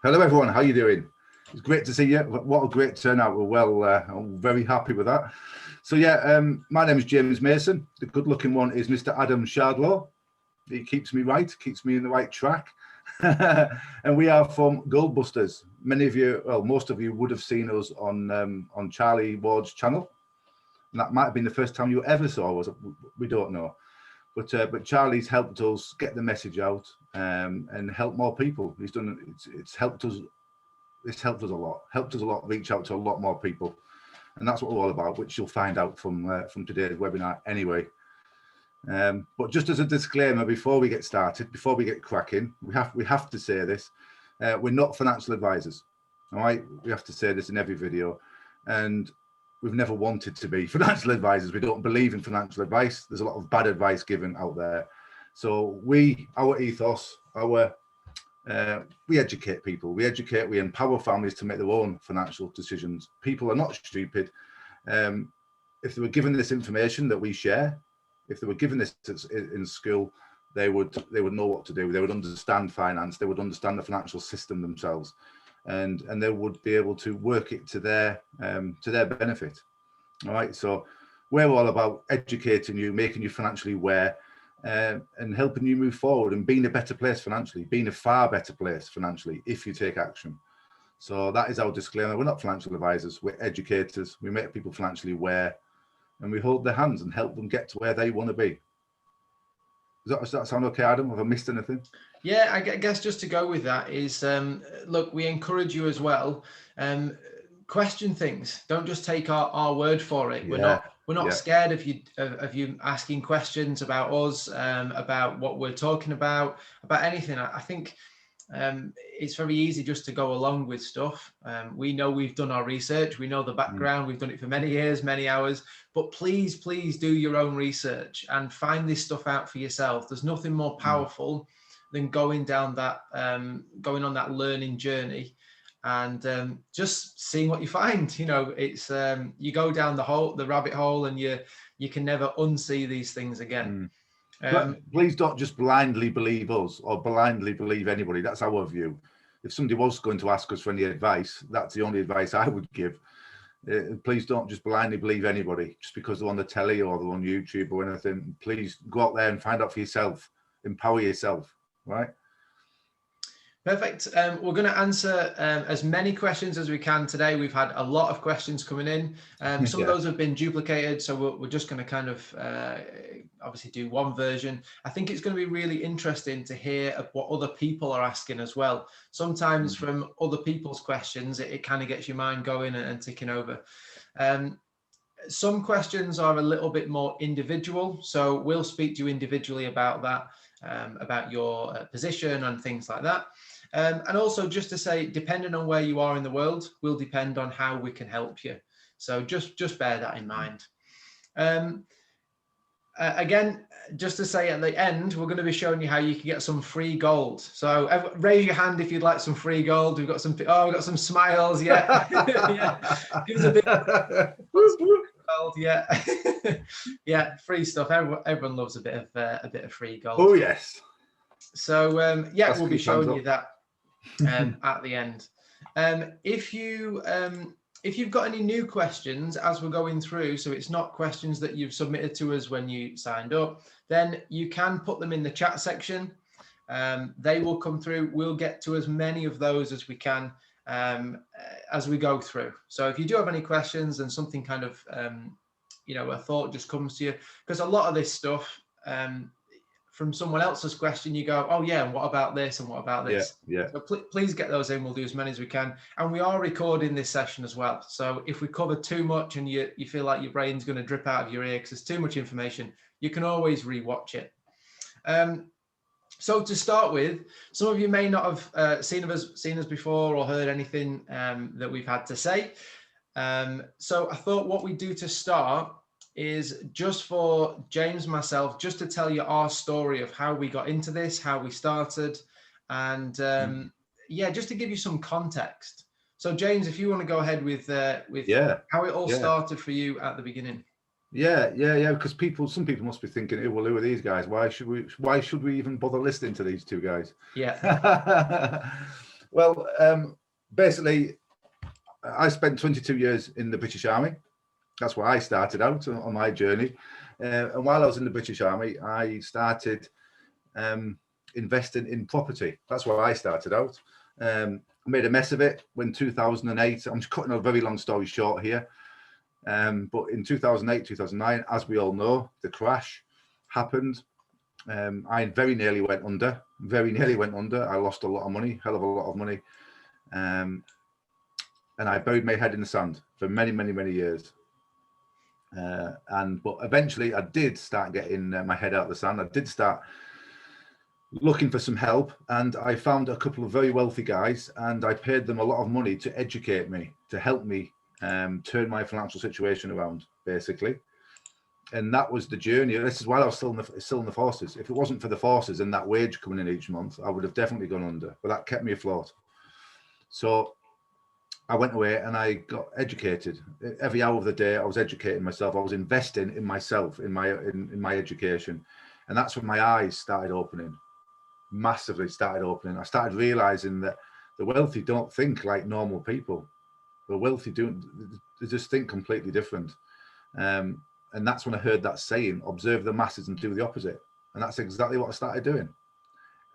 Hello, everyone. How you doing? It's great to see you. What a great turnout. I'm very happy with that. So yeah, my name is James Mason. The good-looking one is Mr. Adam Shardlaw. He keeps me right, keeps me in the right track. And we are from Goldbusters. Many of you, well, most of you would have seen us on Charlie Ward's channel. And that might have been the first time you ever saw us. We don't know. But Charlie's helped us get the message out and help more people. It's helped us. It's helped us a lot. Helped us a lot. Reach out to a lot more people, and that's what we're all about. Which you'll find out from today's webinar anyway. But just as a disclaimer, before we get started, before we get cracking, we have to say this: we're not financial advisors. All right, we have to say this in every video, and we've never wanted to be financial advisors. We don't believe in financial advice. There's a lot of bad advice given out there. So our ethos, we educate people. We empower families to make their own financial decisions. People are not stupid. If they were given this information that we share, if they were given this in school, they would know what to do. They would understand finance. They would understand the financial system themselves. And they would be able to work it to their benefit. All right, so we're all about educating you, making you financially aware, and helping you move forward and being a better place financially, being a far better place financially if you take action. So that is our disclaimer. We're not financial advisors, we're educators. We make people financially aware, and we hold their hands and help them get to where they want to be. Does that sound okay, Adam? Have I missed anything? Yeah, I guess just to go with that is, look, we encourage you as well. Question things. Don't just take our word for it. Yeah. We're not scared of you asking questions about us, about what we're talking about anything. I think it's very easy just to go along with stuff. We know we've done our research. We know the background. We've done it for many years, many hours. But please do your own research and find this stuff out for yourself. There's nothing more powerful than going on that learning journey and just seeing what you find. You know, it's you go down the rabbit hole, and you can never unsee these things again. Please don't just blindly believe us or blindly believe anybody. That's our view. If somebody was going to ask us for any advice, that's the only advice I would give. Please don't just blindly believe anybody just because they're on the telly or they're on YouTube or anything. Please go out there and find out for yourself. Empower yourself. Right. Perfect. We're going to answer as many questions as we can today. We've had a lot of questions coming in. Some of those have been duplicated, so we're just going to kind of obviously do one version. I think it's going to be really interesting to hear what other people are asking as well. Sometimes from other people's questions, it kind of gets your mind going and ticking over. Some questions are a little bit more individual, so we'll speak to you individually about that. About your position and things like that. And also just to say, depending on where you are in the world, will depend on how we can help you. So just bear that in mind. Again, just to say at the end, we're going to be showing you how you can get some free gold. So raise your hand if you'd like some free gold. We've got some smiles. Yeah. Yeah. Give us a bit. Yeah. Yeah, free stuff. Everyone loves a bit of free gold. Oh yes. So yeah, we'll be showing you that at the end. If you've got any new questions as we're going through, so it's not questions that you've submitted to us when you signed up, then you can put them in the chat section. They will come through. We'll get to as many of those as we can as we go through. So if you do have any questions and something kind of, a thought just comes to you, because a lot of this stuff, from someone else's question, you go, oh yeah, and what about this and what about this? Yeah. So please get those in. We'll do as many as we can. And we are recording this session as well. So if we cover too much and you feel like your brain's going to drip out of your ear because there's too much information, you can always rewatch it. So to start with, some of you may not have seen us before or heard anything that we've had to say. So I thought what we do to start is just for James and myself, just to tell you our story of how we got into this, how we started, and just to give you some context. So James, if you want to go ahead with how it all started for you at the beginning. Yeah, because some people must be thinking, who are these guys? Why should we even bother listening to these two guys? Yeah. Well, basically, I spent 22 years in the British Army. That's where I started out on my journey. And while I was in the British Army, I started investing in property. That's where I started out. I made a mess of it when 2008, I'm just cutting a very long story short here. But in 2008, 2009, as we all know, the crash happened. I very nearly went under, I lost a lot of money, hell of a lot of money. And I buried my head in the sand for many, many, many years. But eventually I did start getting my head out of the sand. I did start looking for some help, and I found a couple of very wealthy guys, and I paid them a lot of money to educate me, to help me turn my financial situation around, basically. And that was the journey. This is while I was still in the forces. If it wasn't for the forces and that wage coming in each month, I would have definitely gone under, but that kept me afloat. So I went away and I got educated. Every hour of the day I was educating myself. I was investing in myself, in my education. And that's when my eyes started opening, massively started opening. I started realizing that the wealthy don't think like normal people. The wealthy they just think completely different. And that's when I heard that saying, observe the masses and do the opposite. And that's exactly what I started doing.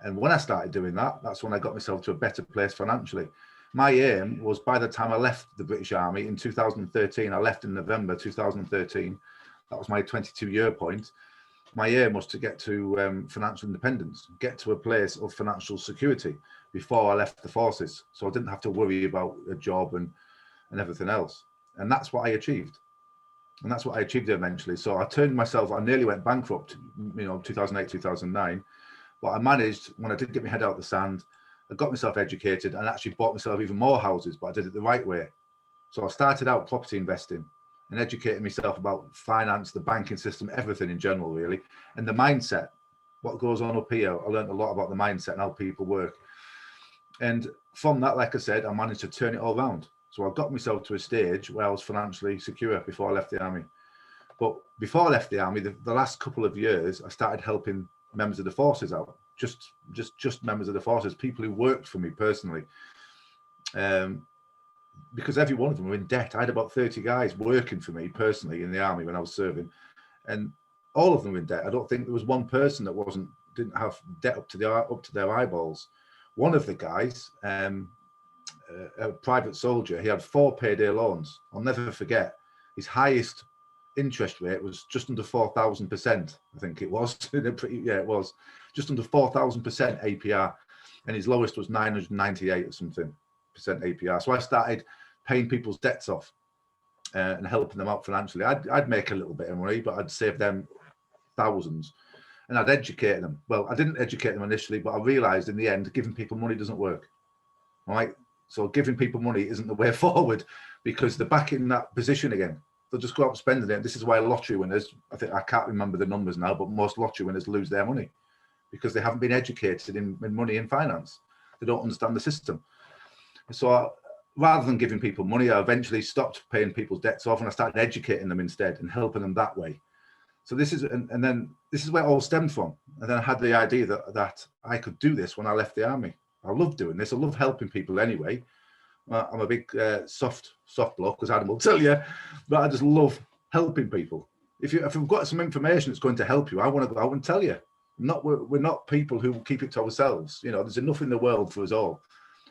And when I started doing that, that's when I got myself to a better place financially. My aim was, by the time I left the British Army in 2013, I left in November 2013. That was my 22-year point. My aim was to get to financial independence, get to a place of financial security before I left the forces. So I didn't have to worry about a job and everything else. And that's what I achieved. And that's what I achieved eventually. So I nearly went bankrupt, 2008, 2009. But I managed, when I did get my head out of the sand, I got myself educated and actually bought myself even more houses, but I did it the right way. So I started out property investing and educating myself about finance, the banking system, everything in general, really. And the mindset, what goes on up here. I learned a lot about the mindset and how people work. And from that, like I said, I managed to turn it all around. So I got myself to a stage where I was financially secure before I left the army. But before I left the army, the last couple of years, I started helping members of the forces out, just members of the forces, people who worked for me personally. Because every one of them were in debt. I had about 30 guys working for me personally in the army when I was serving, and all of them were in debt. I don't think there was one person that didn't have debt up to their eyeballs. One of the guys, a private soldier, he had 4 payday loans. I'll never forget. His highest interest rate was just under 4,000%. I think it was. It was just under 4,000% APR, and his lowest was 998 or something percent APR. So I started paying people's debts off and helping them out financially. I'd make a little bit of money, but I'd save them thousands, and I'd educate them. Well, I didn't educate them initially, but I realized in the end, giving people money doesn't work. All right. So giving people money isn't the way forward, because they're back in that position again. They'll just go out spending it. This is why lottery winners, I can't remember the numbers now, but most lottery winners lose their money because they haven't been educated in money and finance. They don't understand the system. So rather than giving people money, I eventually stopped paying people's debts off, and I started educating them instead and helping them that way. So this is, and then this is where it all stemmed from. And then I had the idea that I could do this when I left the army. I love doing this. I love helping people anyway. I'm a big soft bloke, as Adam will tell you, but I just love helping people. If we've got some information that's going to help you, I want to go out and tell you. We're not people who keep it to ourselves. There's enough in the world for us all.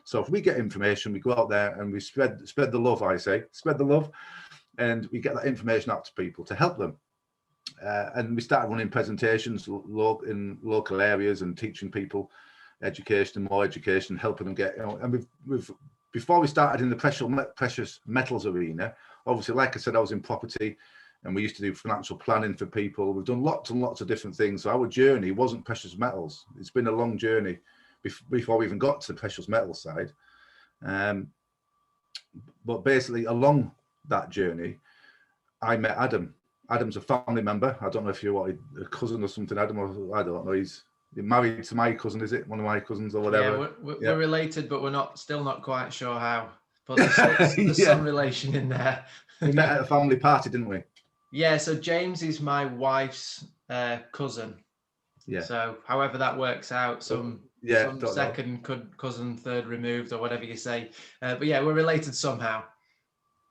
So if we get information, we go out there and we spread the love. I say spread the love, and we get that information out to people to help them. And we started running presentations in local areas and teaching people education, more education, helping them get. And we've before we started in the precious metals arena, obviously, like I said, I was in property, and we used to do financial planning for people. We've done lots and lots of different things. So our journey wasn't precious metals. It's been a long journey before we even got to the precious metal side. But basically, along that journey, I met Adam. Adam's a family member. I don't know if you're a cousin or something, Adam, or I don't know. He's married to my cousin, is it? One of my cousins or whatever. Yeah, we're related, but we're still not quite sure how. But there's some relation in there. We met at a family party, didn't we? Yeah, so James is my wife's cousin. Yeah. So however that works out, some second cousin, third removed, or whatever you say. But yeah, we're related somehow.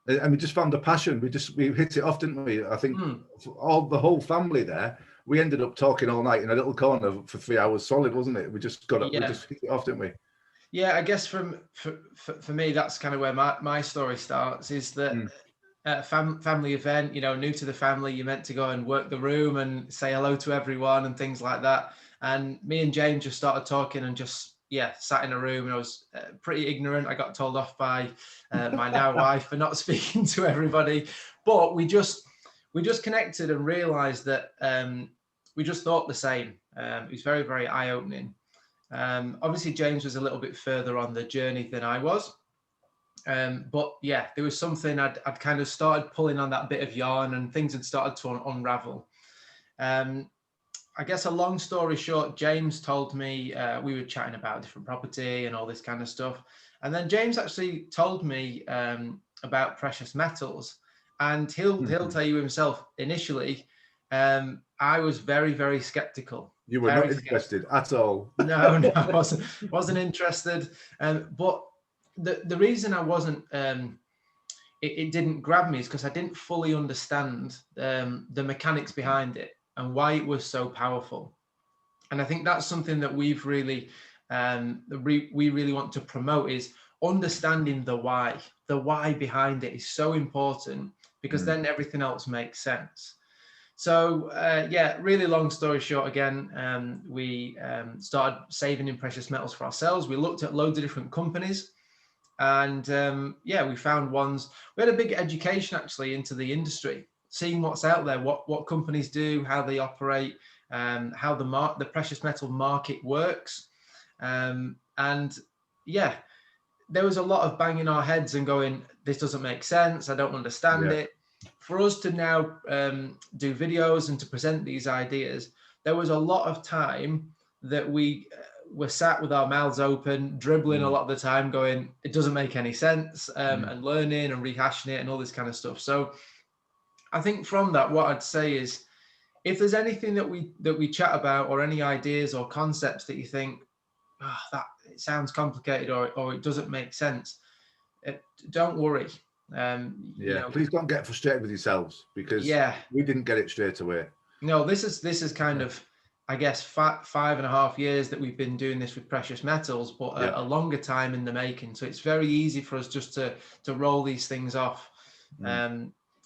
And we just found a passion. We hit it off, didn't we? I think the whole family there, we ended up talking all night in a little corner for 3 hours solid, wasn't it? We just hit it off, didn't we? Yeah, I guess for me, that's kind of where my story starts, is that at a family event, new to the family, you're meant to go and work the room and say hello to everyone and things like that. And me and James just started talking and just, sat in a room, and I was pretty ignorant. I got told off by my now wife for not speaking to everybody, but we just connected and realized that we just thought the same. It was very, very eye-opening. Obviously, James was a little bit further on the journey than I was. But yeah, there was something I'd kind of started pulling on that bit of yarn, and things had started to unravel. I guess a long story short, James told me, we were chatting about different property and all this kind of stuff. And then James actually told me about precious metals, and he'll tell you himself, initially, I was very, very skeptical. You were not interested at all. No, I wasn't interested. But the reason I wasn't, it didn't grab me, is because I didn't fully understand the mechanics behind it and why it was so powerful. And I think that's something that we've really, we really want to promote, is understanding the why. The why behind it is so important, because then everything else makes sense. So really long story short, again, we started saving in precious metals for ourselves. We looked at loads of different companies, and we found ones. We had a big education actually into the industry, seeing what's out there, what companies do, how they operate, how the precious metal market works. There was a lot of banging our heads and going, this doesn't make sense, I don't understand it. For us to now do videos and to present these ideas, there was a lot of time that we were sat with our mouths open, dribbling a lot of the time, going, it doesn't make any sense, and learning and rehashing it and all this kind of stuff. So I think from that, what I'd say is, if there's anything that we chat about, or any ideas or concepts that you think, that it sounds complicated, or it doesn't make sense, don't worry. Please don't get frustrated with yourselves, because we didn't get it straight away. No, this is kind of, I guess, 5.5 years that we've been doing this with precious metals, but a longer time in the making. So it's very easy for us just to roll these things off.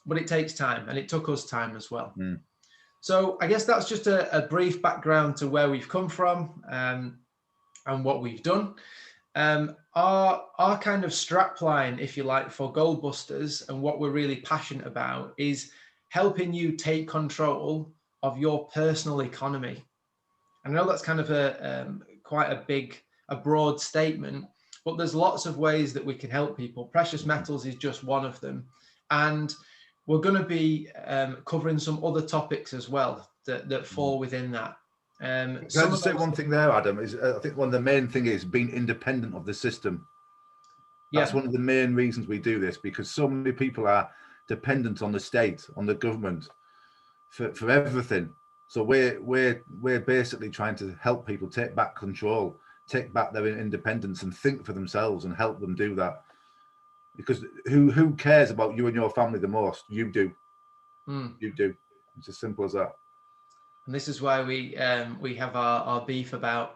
But it takes time, and it took us time as well. So I guess that's just a brief background to where we've come from, and what we've done. Our kind of strapline, if you like, for Goldbusters, and what we're really passionate about, is helping you take control of your personal economy. I know that's kind of quite a broad statement, but there's lots of ways that we can help people. Precious metals is just one of them, and we're going to be covering some other topics as well that fall within that. Can I just say one thing there, Adam? Is I think one of the main thing is being independent of the system. That's one of the main reasons we do this, because so many people are dependent on the state, on the government, for everything. So we're basically trying to help people take back control, take back their independence, and think for themselves, and help them do that. Because who cares about you and your family the most? You do. You do. It's as simple as that. And this is why we have our beef about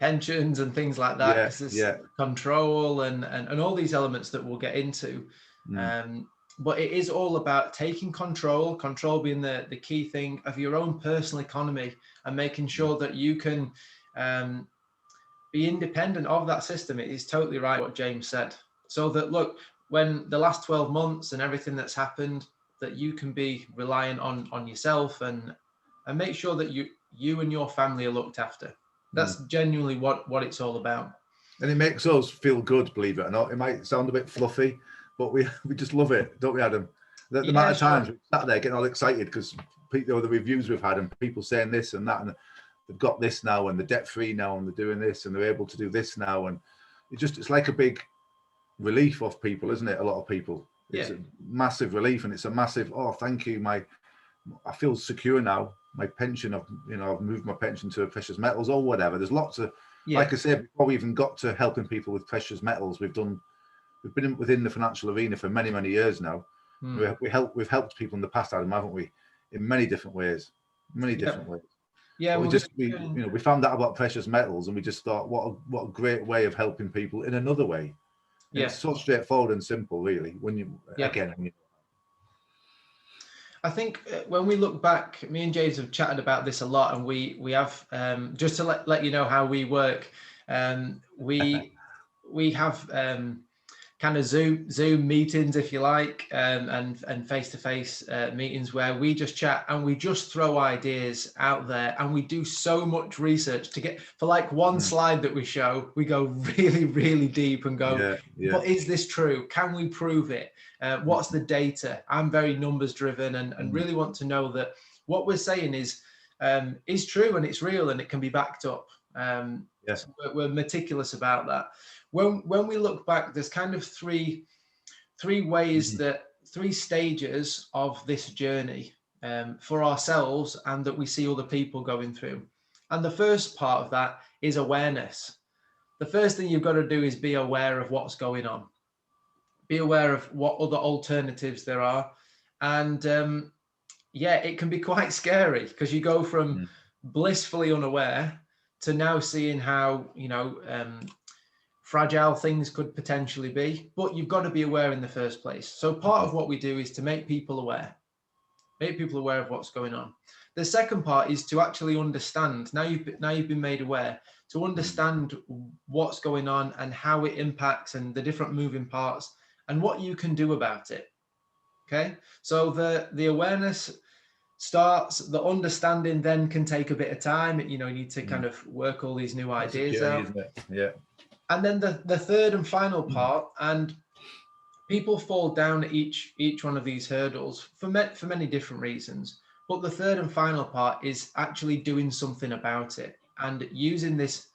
pensions and things like that, because there's control and all these elements that we'll get into. But it is all about taking control being the key thing of your own personal economy, and making sure that you can be independent of that system. It is totally right what James said. So that, look, when the last 12 months and everything that's happened, that you can be reliant on yourself, and make sure that you and your family are looked after. That's genuinely what it's all about. And it makes us feel good, believe it or not. It might sound a bit fluffy, but we just love it, don't we, Adam? The amount of times we sat there getting all excited because people, the reviews we've had, and people saying this and that, and they've got this now, and they're debt free now, and they're doing this, and they're able to do this now, and it's like a big relief off people, isn't it? A lot of people. It's a massive relief, and it's a massive, oh, thank you, I feel secure now. my pension, I've moved my pension to precious metals or whatever. There's lots of, Yeah. like I said, before we even got to helping people with precious metals, we've been within the financial arena for many, many years now. We've helped people in the past, Adam, haven't we? In many different ways, Yeah, we found out about precious metals, and we just thought, what a great way of helping people in another way. Yeah, it's so straightforward and simple, really. I think when we look back, me and James have chatted about this a lot, and we have just to let you know how we work. We have kind of Zoom meetings, if you like, and face-to-face meetings where we just chat and we just throw ideas out there, and we do so much research to get for like one slide that we show. We go really, really deep and go, but is this true? Can we prove it? What's the data? I'm very numbers driven and really want to know that what we're saying is true and it's real and it can be backed up. Yes, so we're meticulous about that. When we look back, there's kind of three ways three stages of this journey for ourselves and that we see other people going through. And the first part of that is awareness. The first thing you've got to do is be aware of what's going on. Be aware of what other alternatives there are. And it can be quite scary because you go from blissfully unaware to now seeing how, fragile things could potentially be, but you've got to be aware in the first place. So part of what we do is to make people aware of what's going on. The second part is to actually understand. Now you've been made aware, to understand what's going on and how it impacts and the different moving parts and what you can do about it. Okay, so the awareness starts, the understanding then can take a bit of time. You need to kind of work all these new ideas out. Isn't it? Yeah. And then the third and final part, and people fall down each one of these hurdles for many different reasons. But the third and final part is actually doing something about it and using this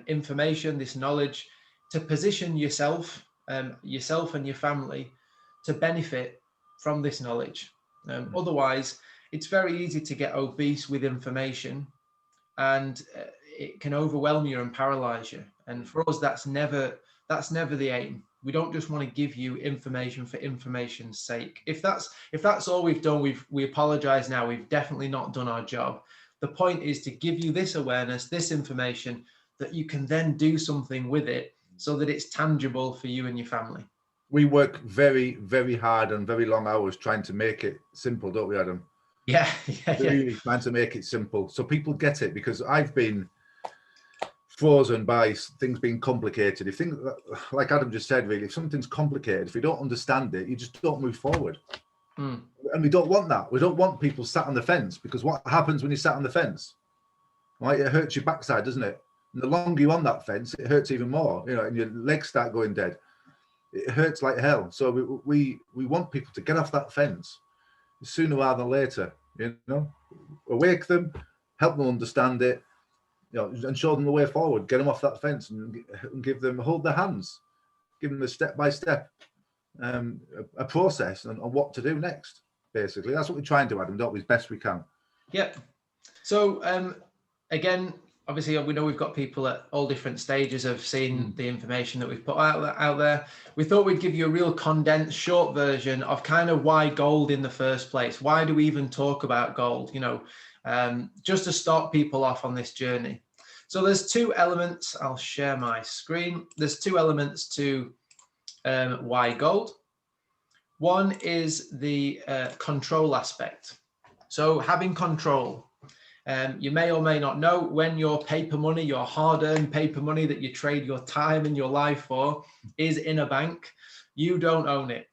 information, this knowledge, to position yourself and your family to benefit from this knowledge. Otherwise, it's very easy to get obese with information, and it can overwhelm you and paralyze you. And for us, that's never the aim. We don't just want to give you information for information's sake. If that's all we've done, we apologize now. We've definitely not done our job. The point is to give you this awareness, this information, that you can then do something with it so that it's tangible for you and your family. We work very, very hard and very long hours trying to make it simple, don't we, Adam? Yeah. Really trying to make it simple so people get it, because I've been frozen by things being complicated. If things, like Adam just said, really, if something's complicated, if you don't understand it, you just don't move forward. And we don't want that. We don't want people sat on the fence, because what happens when you sat on the fence? Right, it hurts your backside, doesn't it? And the longer you're on that fence, it hurts even more. And your legs start going dead. It hurts like hell. So we want people to get off that fence sooner rather than later. Awake them, help them understand it, and show them the way forward. Get them off that fence and hold their hands, give them a step-by-step a process on what to do next. Basically, that's what we try and do, Adam, don't we, as best we can. Yep. So again, obviously, we know we've got people at all different stages of seeing the information that we've put out there. We thought we'd give you a real condensed, short version of kind of why gold in the first place. Why do we even talk about gold? Just to start people off on this journey. So there's two elements. I'll share my screen. There's two elements to why gold. One is the control aspect. So having control. You may or may not know, when your paper money, your hard-earned paper money that you trade your time and your life for, is in a bank, you don't own it.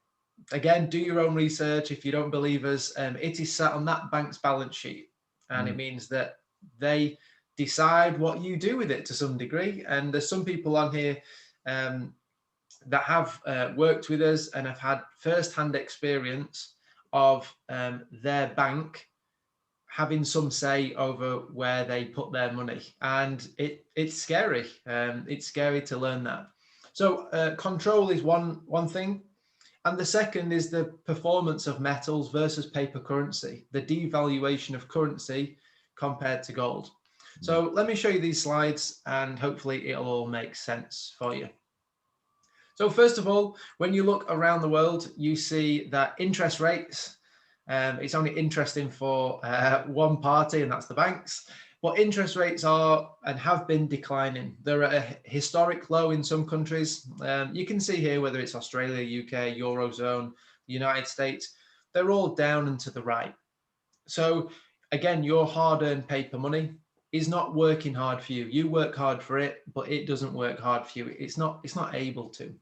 Again, do your own research. If you don't believe us, it is sat on that bank's balance sheet. And it means that they decide what you do with it to some degree. And there's some people on here that have worked with us and have had first-hand experience of their bank having some say over where they put their money. And it's scary. It's scary to learn that. So control is one thing. And the second is the performance of metals versus paper currency, the devaluation of currency compared to gold. So let me show you these slides and hopefully it'll all make sense for you. So first of all, when you look around the world, you see that interest rates, it's only interesting for one party, and that's the banks. But interest rates are and have been declining. They're at a historic low in some countries. You can see here whether it's Australia, UK, Eurozone, United States, they're all down and to the right. So again, your hard-earned paper money is not working hard for you. You work hard for it, but it doesn't work hard for you. It's not able to.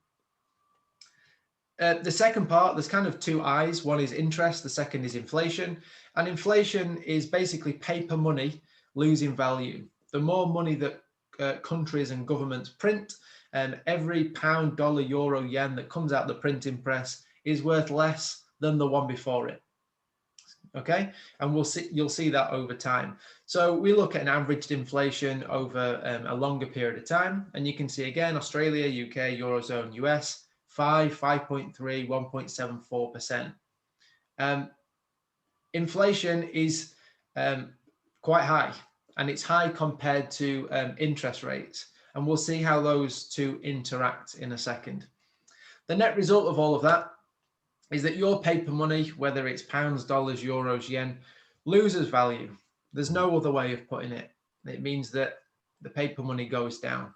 The second part, there's kind of two I's. One is interest, the second is inflation. And inflation is basically paper money losing value. The more money that countries and governments print, every pound, dollar, euro, yen that comes out the printing press is worth less than the one before it. Okay, and you'll see that over time. So we look at an averaged inflation over a longer period of time, and you can see again Australia, UK, Eurozone, US, 5.3, 1.74%. Inflation is quite high, and it's high compared to interest rates, and we'll see how those two interact in a second. The net result of all of that is that your paper money, whether it's pounds, dollars, euros, yen, loses value. There's no other way of putting it. It means that the paper money goes down.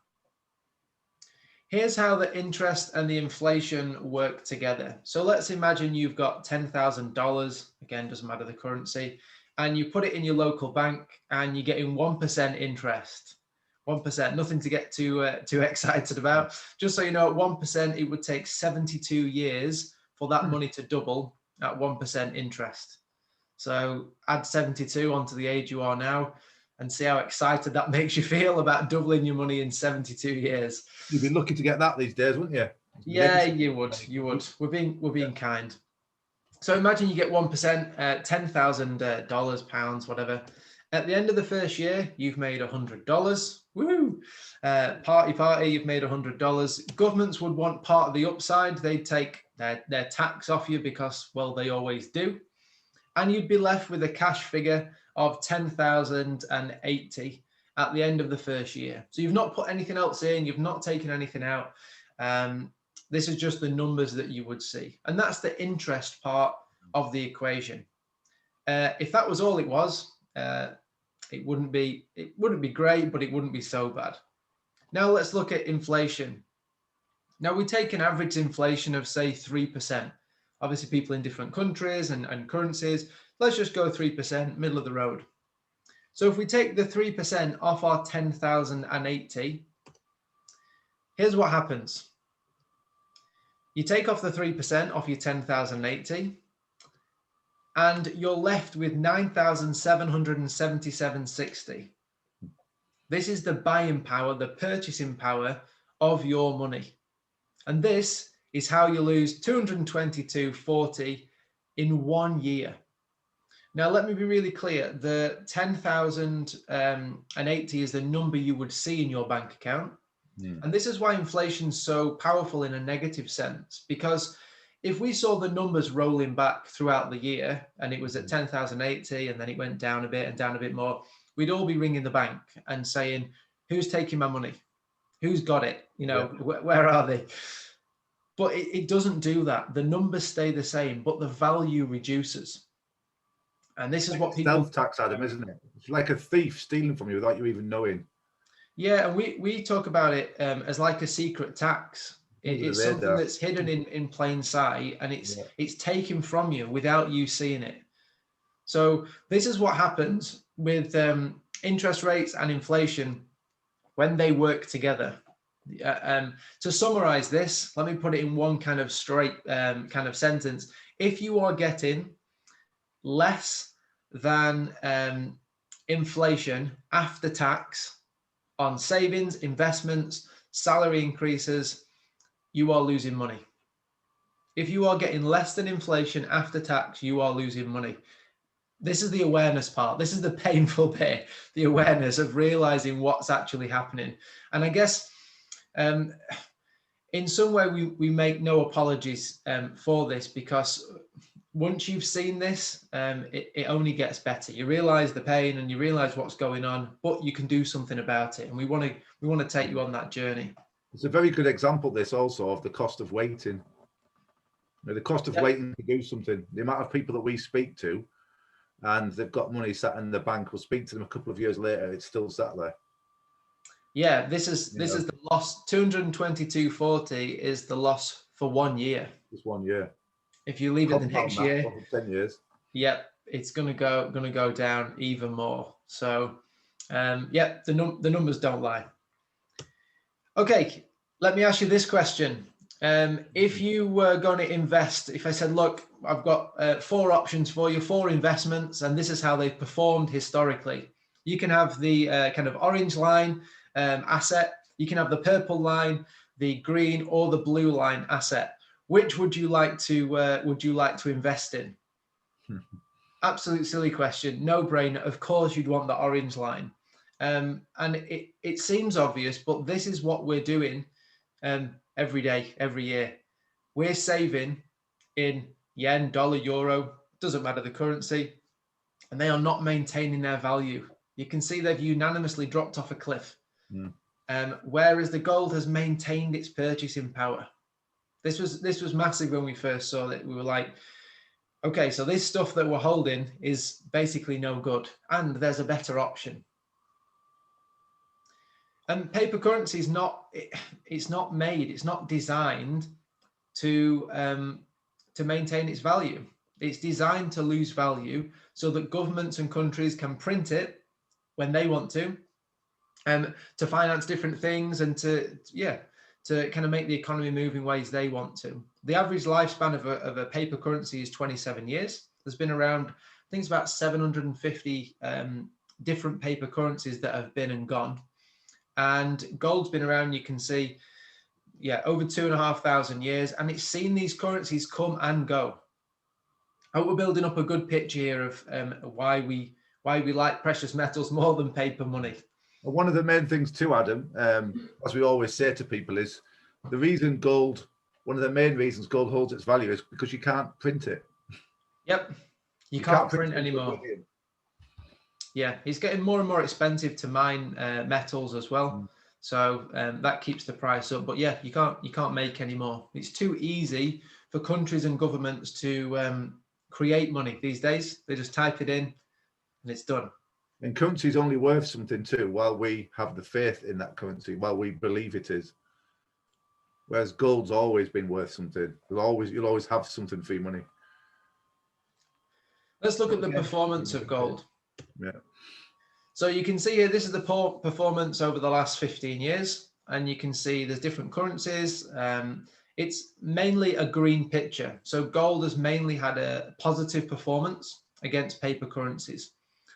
Here's how the interest and the inflation work together. So let's imagine you've got $10,000, again, doesn't matter the currency, and you put it in your local bank and you're getting 1% interest. 1%, nothing to get too excited about. Just so you know, at 1%, it would take 72 years for that money to double at 1% interest. So add 72 onto the age you are now and see how excited that makes you feel about doubling your money in 72 years. You'd be lucky to get that these days, wouldn't you? Yeah, you would. We're being kind. So imagine you get 1%, $10,000, pounds, whatever. At the end of the first year, you've made $100. Woo! Party, you've made $100. Governments would want part of the upside. They'd take their tax off you because, well, they always do. And you'd be left with a cash figure of 10,080 at the end of the first year. So you've not put anything else in, you've not taken anything out. This is just the numbers that you would see. And that's the interest part of the equation. If that was all it was, it wouldn't be great, but it wouldn't be so bad. Now let's look at inflation. Now we take an average inflation of say 3%. Obviously people in different countries and currencies, let's just go 3%, middle of the road. So if we take the 3% off our 10,080, here's what happens. You take off the 3% off your 10,080, and you're left with 9,777.60. This is the buying power, the purchasing power of your money. And this is how you lose 222.40 in 1 year. Now, let me be really clear. The 10,080 is the number you would see in your bank account. And this is why inflation's so powerful in a negative sense, because if we saw the numbers rolling back throughout the year and it was at 10,080 and then it went down a bit and down a bit more, we'd all be ringing the bank and saying, who's taking my money? Who's got it? You know, where are they? But it doesn't do that. The numbers stay the same, but the value reduces. And this is what people... Self-tax, Adam, isn't it? It's like a thief stealing from you without you even knowing. Yeah, and we talk about it as like a secret tax. It's something that's hidden in plain sight, and it's taken from you without you seeing it. So this is what happens with interest rates and inflation when they work together. To summarize this, let me put it in one kind of straight kind of sentence. If you are getting less than inflation after tax on savings, investments, salary increases, you are losing money. If you are getting less than inflation after tax, you are losing money. This is the awareness part. This is the painful bit, the awareness of realizing what's actually happening. And I guess in some way, we make no apologies for this, because once you've seen this, it only gets better. You realize the pain and you realize what's going on, but you can do something about it. And we want to take you on that journey. It's a very good example, this also, of the cost of waiting. You know, the cost of waiting to do something. The amount of people that we speak to, and they've got money sat in the bank, we'll speak to them a couple of years later, it's still sat there. Yeah, this is the loss. 222.40 is the loss for 1 year. Just 1 year. If you leave it the next year, 10 years. Yep, it's gonna go down even more. So, yeah, the numbers don't lie. Okay, let me ask you this question. If you were going to invest, if I said, look, I've got 4 options for you, 4 investments, and this is how they've performed historically. You can have the kind of orange line asset. You can have the purple line, the green, or the blue line asset. Which would you like to invest in? Absolute silly question, no brainer. Of course, you'd want the orange line. And it seems obvious, but this is what we're doing every day, every year. We're saving in yen, dollar, euro, doesn't matter the currency, and they are not maintaining their value. You can see they've unanimously dropped off a cliff. Whereas the gold has maintained its purchasing power. This was massive when we first saw it. We were like, okay, so this stuff that we're holding is basically no good, and there's a better option. And paper currency is not made, it's not designed to maintain its value. It's designed to lose value so that governments and countries can print it when they want to finance different things and to kind of make the economy move in ways they want to. The average lifespan of a paper currency is 27 years. There's been around, I think it's about 750 different paper currencies that have been and gone. And gold's been around, you can see, over 2,500 years, and it's seen these currencies come and go. I hope we're building up a good picture here of why we like precious metals more than paper money. One of the main things too, Adam, as we always say to people, is the reason gold, one of the main reasons gold holds its value is because you can't print it. Yep, you can't print anymore. Yeah, it's getting more and more expensive to mine metals as well. So that keeps the price up. But yeah, you can't make any more. It's too easy for countries and governments to create money these days. They just type it in and it's done. And currency is only worth something too while we have the faith in that currency, while we believe it is. Whereas gold's always been worth something. You'll always have something for your money. Let's look at the performance of gold. Yeah. So you can see here, this is the performance over the last 15 years. And you can see there's different currencies. It's mainly a green picture. So gold has mainly had a positive performance against paper currencies.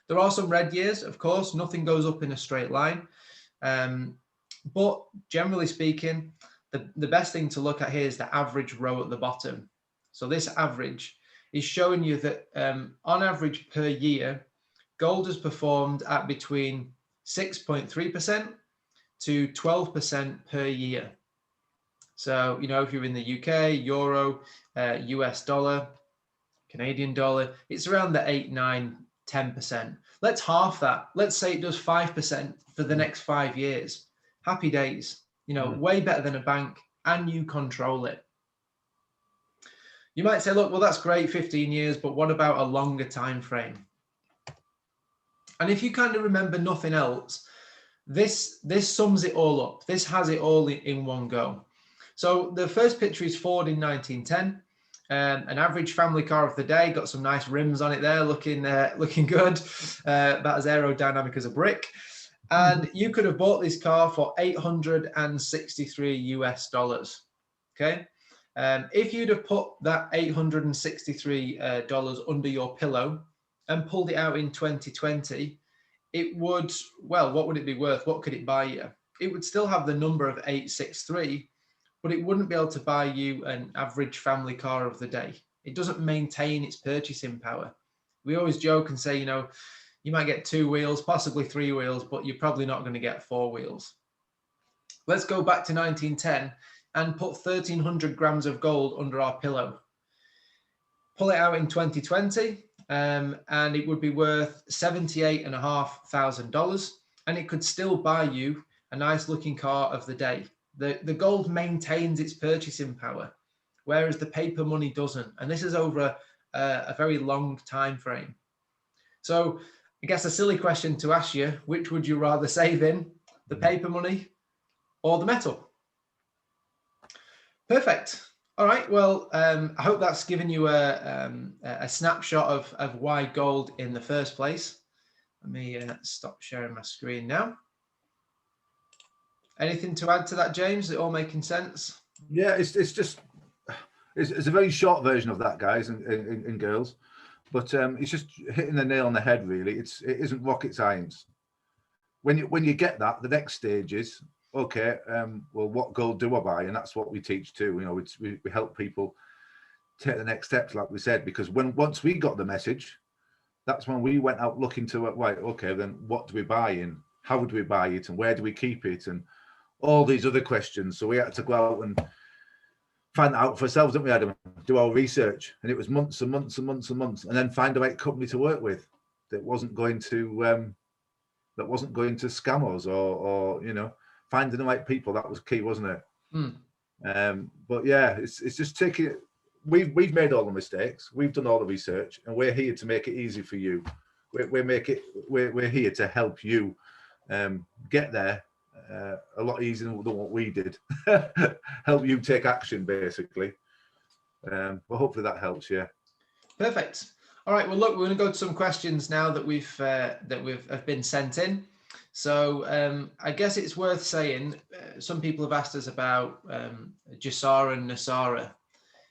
There are some red years, of course, nothing goes up in a straight line. But generally speaking, the best thing to look at here is the average row at the bottom. So this average is showing you that on average per year, gold has performed at between 6.3% to 12% per year. So, if you're in the UK, euro, US dollar, Canadian dollar, it's around the 8, 9, 10%. Let's half that. Let's say it does 5% for the next 5 years. Happy days, way better than a bank, and you control it. You might say, look, well, that's great, 15 years, but what about a longer time frame? And if you kind of remember nothing else, this sums it all up. This has it all in one go. So the first picture is Ford in 1910. An average family car of the day, got some nice rims on it there, looking good, about as aerodynamic as a brick. And you could have bought this car for $863 US. Okay, if you'd have put that $863 under your pillow and pulled it out in 2020, it would, what would it be worth? What could it buy you? It would still have the number of 863. But it wouldn't be able to buy you an average family car of the day. It doesn't maintain its purchasing power. We always joke and say, you might get 2 wheels, possibly 3 wheels, but you're probably not going to get 4 wheels. Let's go back to 1910. and put 1,300 grams of gold under our pillow. Pull it out in 2020, and it would be worth $78,500, and it could still buy you a nice looking car of the day. The gold maintains its purchasing power, whereas the paper money doesn't. And this is over a very long time frame. So I guess a silly question to ask you, which would you rather save in, the paper money or the metal? Perfect. All right. Well, I hope that's given you a snapshot of why gold in the first place. Let me stop sharing my screen now. Anything to add to that, James? Is it all making sense? Yeah, it's a very short version of that, guys and girls, but it's just hitting the nail on the head. Really, it isn't rocket science. When you get that, the next stage is, okay, well, what gold do I buy? And that's what we teach too. You know, we help people take the next steps, like we said, because once we got the message, that's when we went out looking to it. Right, okay, then what do we buy in? How would we buy it, and where do we keep it, and all these other questions. So we had to go out and find that out for ourselves, didn't we, Adam? Do our research, and it was months and months and months and months, and then find the right company to work with that wasn't going to scam us, or you know, finding the right people. That was key, wasn't it? But yeah, it's just taking it. We've made all the mistakes. We've done all the research, and we're here to make it easy for you. We're here to help you get there a lot easier than what we did. Help you take action, basically. But hopefully that helps. Yeah. Perfect. All right. Well, look, we're going to go to some questions now that have been sent in. So I guess it's worth saying some people have asked us about Jassara and Nasara,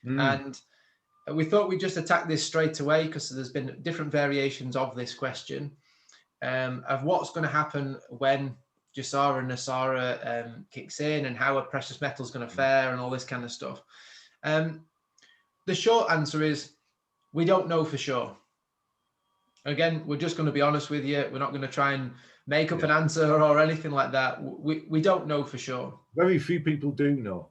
and we thought we'd just attack this straight away because there's been different variations of this question of what's going to happen when Jassara and Nasara kicks in, and how a precious metal is going to fare, and all this kind of stuff. The short answer is we don't know for sure. Again, we're just going to be honest with you. We're not going to try and make up an answer or anything like that. We don't know for sure. Very few people do know.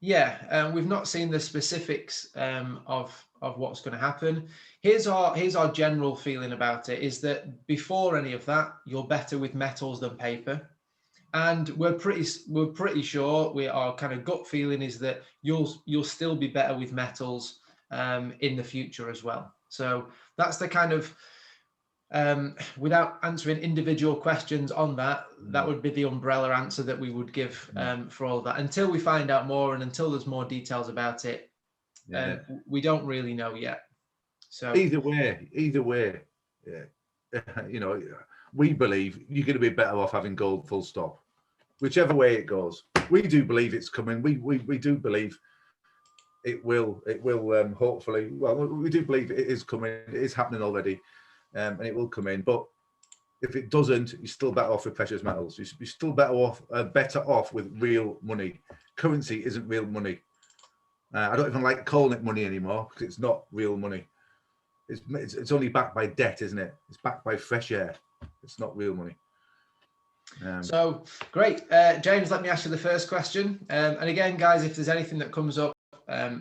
Yeah, we've not seen the specifics of what's going to happen. Here's our general feeling about it, is that before any of that, you're better with metals than paper, and we're pretty sure, our kind of gut feeling is that you'll still be better with metals in the future as well. So that's the kind of without answering individual questions on that, that would be the umbrella answer that we would give for all of that, until we find out more and until there's more details about it. We don't really know yet. So either way, yeah. You know, we believe you're going to be better off having gold, full stop, whichever way it goes. We do believe it's coming. We do believe it will hopefully, well, we do believe it is coming. It is happening already. And it will come in, but if it doesn't, you're still better off with precious metals. You're still better off with real money. Currency isn't real money. I don't even like calling it money anymore, because it's not real money. It's only backed by debt, isn't it? It's backed by fresh air. It's not real money. So great, James. Let me ask you the first question. And again, guys, if there's anything that comes up,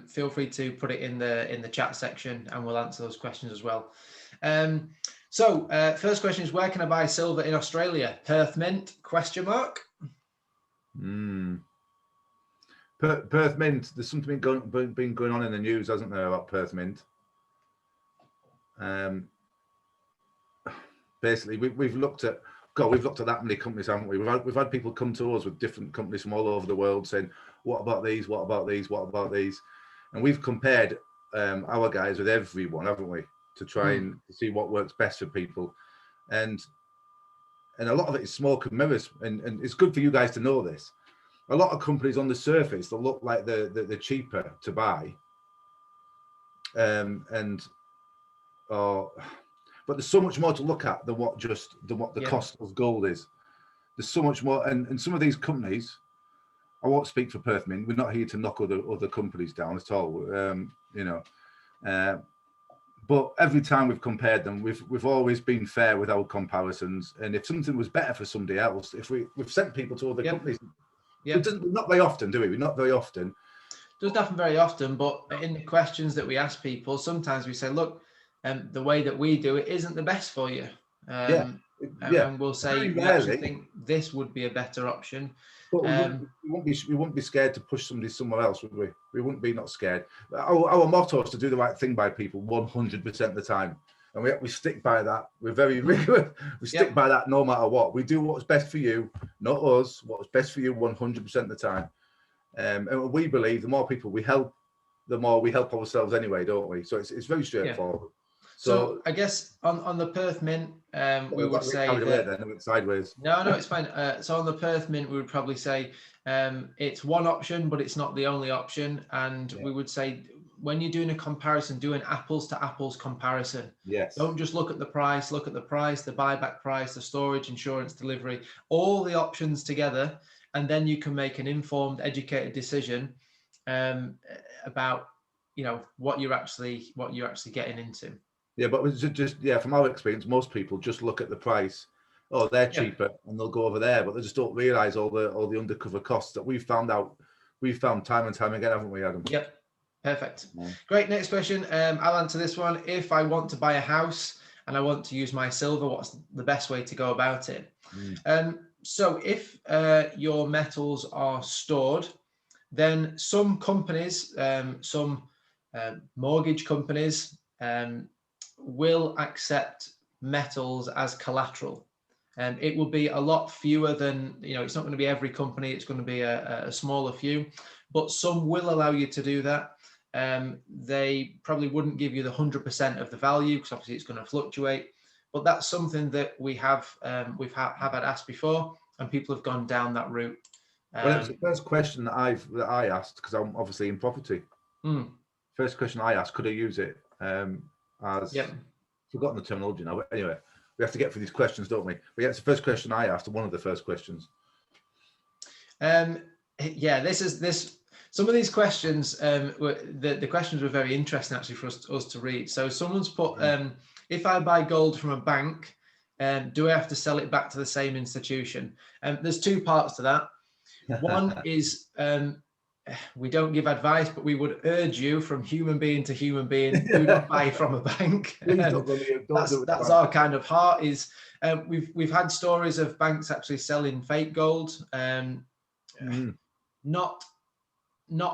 feel free to put it in the chat section, and we'll answer those questions as well. So first question is, where can I buy silver in Australia? Perth Mint, ? Perth Mint, there's something been going on in the news, hasn't there, about Perth Mint? Basically, we've looked at that many companies, haven't we? We've had people come to us with different companies from all over the world saying, what about these, what about these, what about these? And we've compared our guys with everyone, haven't we, to try and see what works best for people. And a lot of it is smoke and mirrors, and it's good for you guys to know this. A lot of companies on the surface that look like they're cheaper to buy, but there's so much more to look at than what the cost of gold is. There's so much more, and some of these companies, I won't speak for Perth Mint. We're not here to knock other companies down at all, you know. But every time we've compared them, we've always been fair with our comparisons. And if something was better for somebody else, if we've sent people to other companies, Yeah. Not very often, do we? Not very often. Doesn't happen very often, but in the questions that we ask people, sometimes we say, look, the way that we do it isn't the best for you. And we'll say, we actually think this would be a better option. But we wouldn't be scared to push somebody somewhere else, would we? We wouldn't be not scared. Our motto is to do the right thing by people 100% of the time. And we stick by that. We're very rigorous. We stick by that no matter what. We do what's best for you, not us. What's best for you 100% of the time. And we believe the more people we help, the more we help ourselves anyway, don't we? So it's very straightforward. Yeah. So I guess on the Perth Mint, we would say that, sideways. No, it's fine. So on the Perth Mint, we would probably say it's one option, but it's not the only option. And we would say, when you're doing a comparison, do an apples to apples comparison. Yes. Don't just look at the price, look at the price, the buyback price, the storage, insurance, delivery, all the options together. And then you can make an informed, educated decision about, what you're actually getting into. Yeah, but just from our experience, most people just look at the price. Oh, they're cheaper, and they'll go over there, but they just don't realise all the undercover costs that we've found time and time again, haven't we, Adam? Yep. Perfect. Yeah. Great. Next question. I'll answer this one. If I want to buy a house and I want to use my silver, what's the best way to go about it? So if your metals are stored, then some companies, some mortgage companies will accept metals as collateral. It will be a lot fewer than, it's not going to be every company. It's going to be a smaller few, but some will allow you to do that. They probably wouldn't give you the 100% of the value, because obviously it's going to fluctuate, but that's something that we've had asked before, and people have gone down that route. Well, it was the first question that I asked, because I'm obviously in property. First question I asked, could I use it forgotten the terminology now, but anyway, we have to get through these questions, don't we? But it's the first question I asked, and one of the first questions. Some of these questions, the questions were very interesting actually for us to read. So someone's put, if I buy gold from a bank, do I have to sell it back to the same institution? There's two parts to that. One is, we don't give advice, but we would urge you, from human being to human being, do not buy from a bank. That's our kind of heart. Is we've had stories of banks actually selling fake gold, not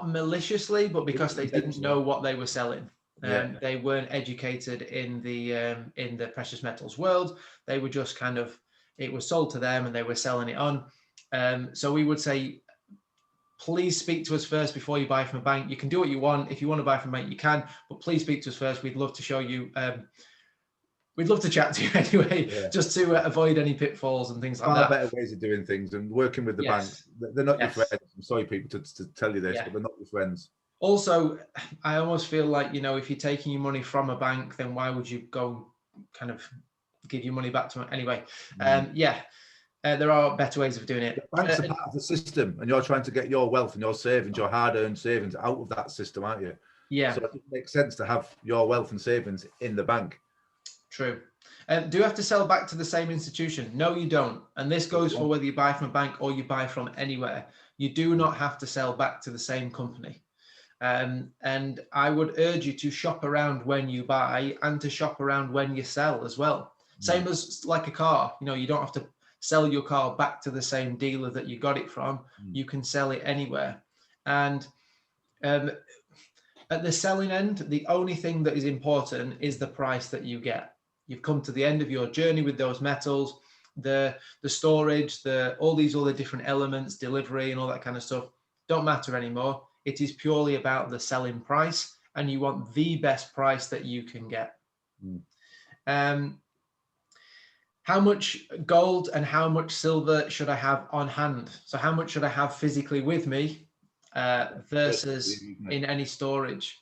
maliciously, but because they didn't know what they were selling. They weren't educated in the precious metals world. They were just it was sold to them and they were selling it on. So we would say, please speak to us first before you buy from a bank. You can do what you want. If you want to buy from a bank, you can, but please speak to us first. We'd love to show you. We'd love to chat to you anyway, just to avoid any pitfalls and things like that. Better ways of doing things and working with the bank. They're not your friends. I'm sorry, people, to tell you this, but they're not your friends. Also, I almost feel like, if you're taking your money from a bank, then why would you go give your money back to them anyway? There are better ways of doing it. The banks are part of the system, and you're trying to get your wealth and your savings, your hard-earned savings, out of that system, aren't you? Yeah. So it makes sense to have your wealth and savings in the bank. True. Do you have to sell back to the same institution? No, you don't. And this goes for whether you buy from a bank or you buy from anywhere. You do not have to sell back to the same company. And I would urge you to shop around when you buy and to shop around when you sell as well. Same as like a car. You don't have to sell your car back to the same dealer that you got it from. You can sell it anywhere. And at the selling end, the only thing that is important is the price that you get. You've come to the end of your journey with those metals, the storage, all these other different elements, delivery and all that kind of stuff don't matter anymore. It is purely about the selling price, and you want the best price that you can get. How much gold and how much silver should I have on hand? So how much should I have physically with me versus in any storage?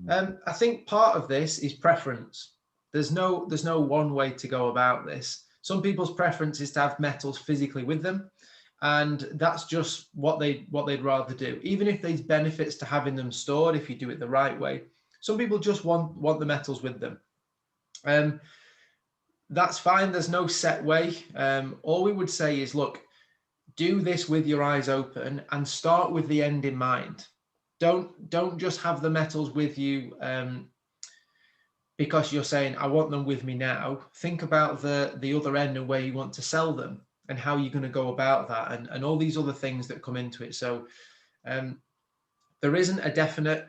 I think part of this is preference. There's no one way to go about this. Some people's preference is to have metals physically with them, and that's just what they'd rather do. Even if there's benefits to having them stored, if you do it the right way, some people just want the metals with them. That's fine. There's no set way. All we would say is, look, do this with your eyes open and start with the end in mind. Don't just have the metals with you because you're saying, I want them with me now. Think about the other end and where you want to sell them and how you're going to go about that, and all these other things that come into it. So there isn't a definite,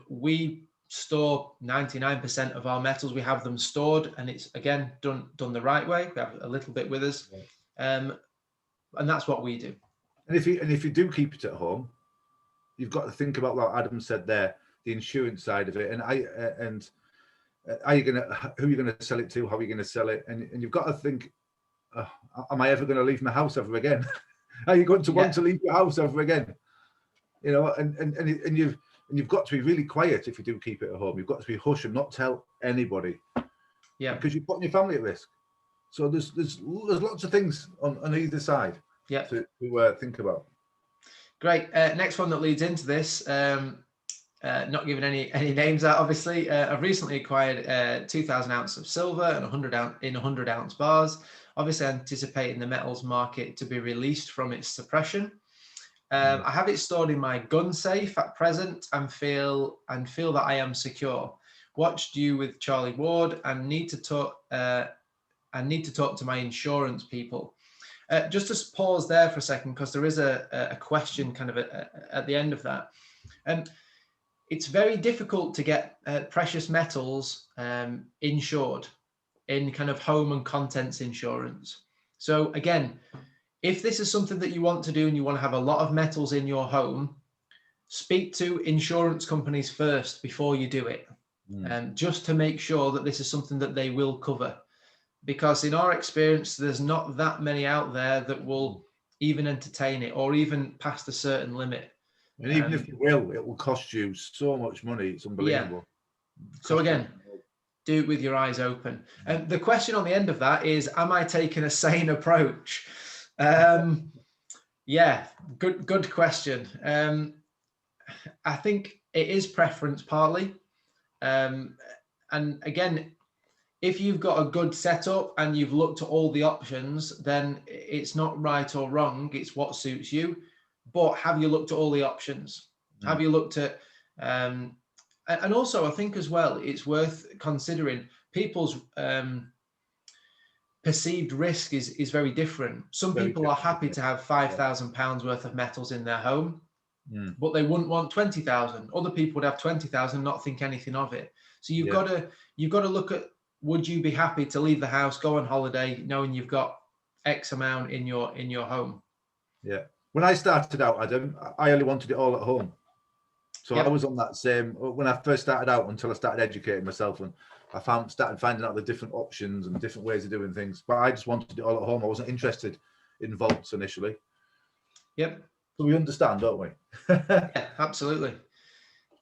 we store 99% of our metals. We have them stored, and it's, again, done the right way. We have a little bit with us. And that's what we do. And if you do keep it at home, you've got to think about what Adam said there, the insurance side of it, and are you gonna, who are you gonna sell it to? How are you gonna sell it? And you've got to think, am I ever going to leave my house ever again? Are you going to want to leave your house ever again? You know, and you've got to be really quiet if you do keep it at home. You've got to be hush and not tell anybody. Yeah, because you're putting your family at risk. So there's lots of things on either side. Yeah, to think about. Great. Next one that leads into this. Not giving any names out, obviously. I've recently acquired 2,000 ounces of silver and 100 ounce bars, obviously anticipating the metals market to be released from its suppression. I have it stored in my gun safe at present and feel that I am secure. Watched you with Charlie Ward and need to talk to my insurance people. Just to pause there for a second, because there is a question kind of at the end of that. It's very difficult to get precious metals insured in kind of home and contents insurance. So again, if this is something that you want to do and you want to have a lot of metals in your home, speak to insurance companies first before you do it, just to make sure that this is something that they will cover. Because in our experience, there's not that many out there that will even entertain it or even past a certain limit. And even if you will, it will cost you so much money. It's unbelievable. Yeah. So again, do it with your eyes open. And the question on the end of that is, am I taking a sane approach? Yeah, good question. I think it is preference partly. And again, if you've got a good setup and you've looked at all the options, then it's not right or wrong. It's what suits you. But have you looked at all the options? Have you looked at, and also I think as well, it's worth considering people's perceived risk is very different. Some people are happy to have £5,000 worth of metals in their home, but they wouldn't want 20,000. Other people would have 20,000 and not think anything of it. So you've got to look at, would you be happy to leave the house, go on holiday, knowing you've got X amount in your home? Yeah. When I started out, Adam, I only wanted it all at home. So I was on that same, when I first started out, until I started educating myself, and I started finding out the different options and different ways of doing things. But I just wanted it all at home. I wasn't interested in vaults initially. Yep. So we understand, don't we? Yeah, absolutely.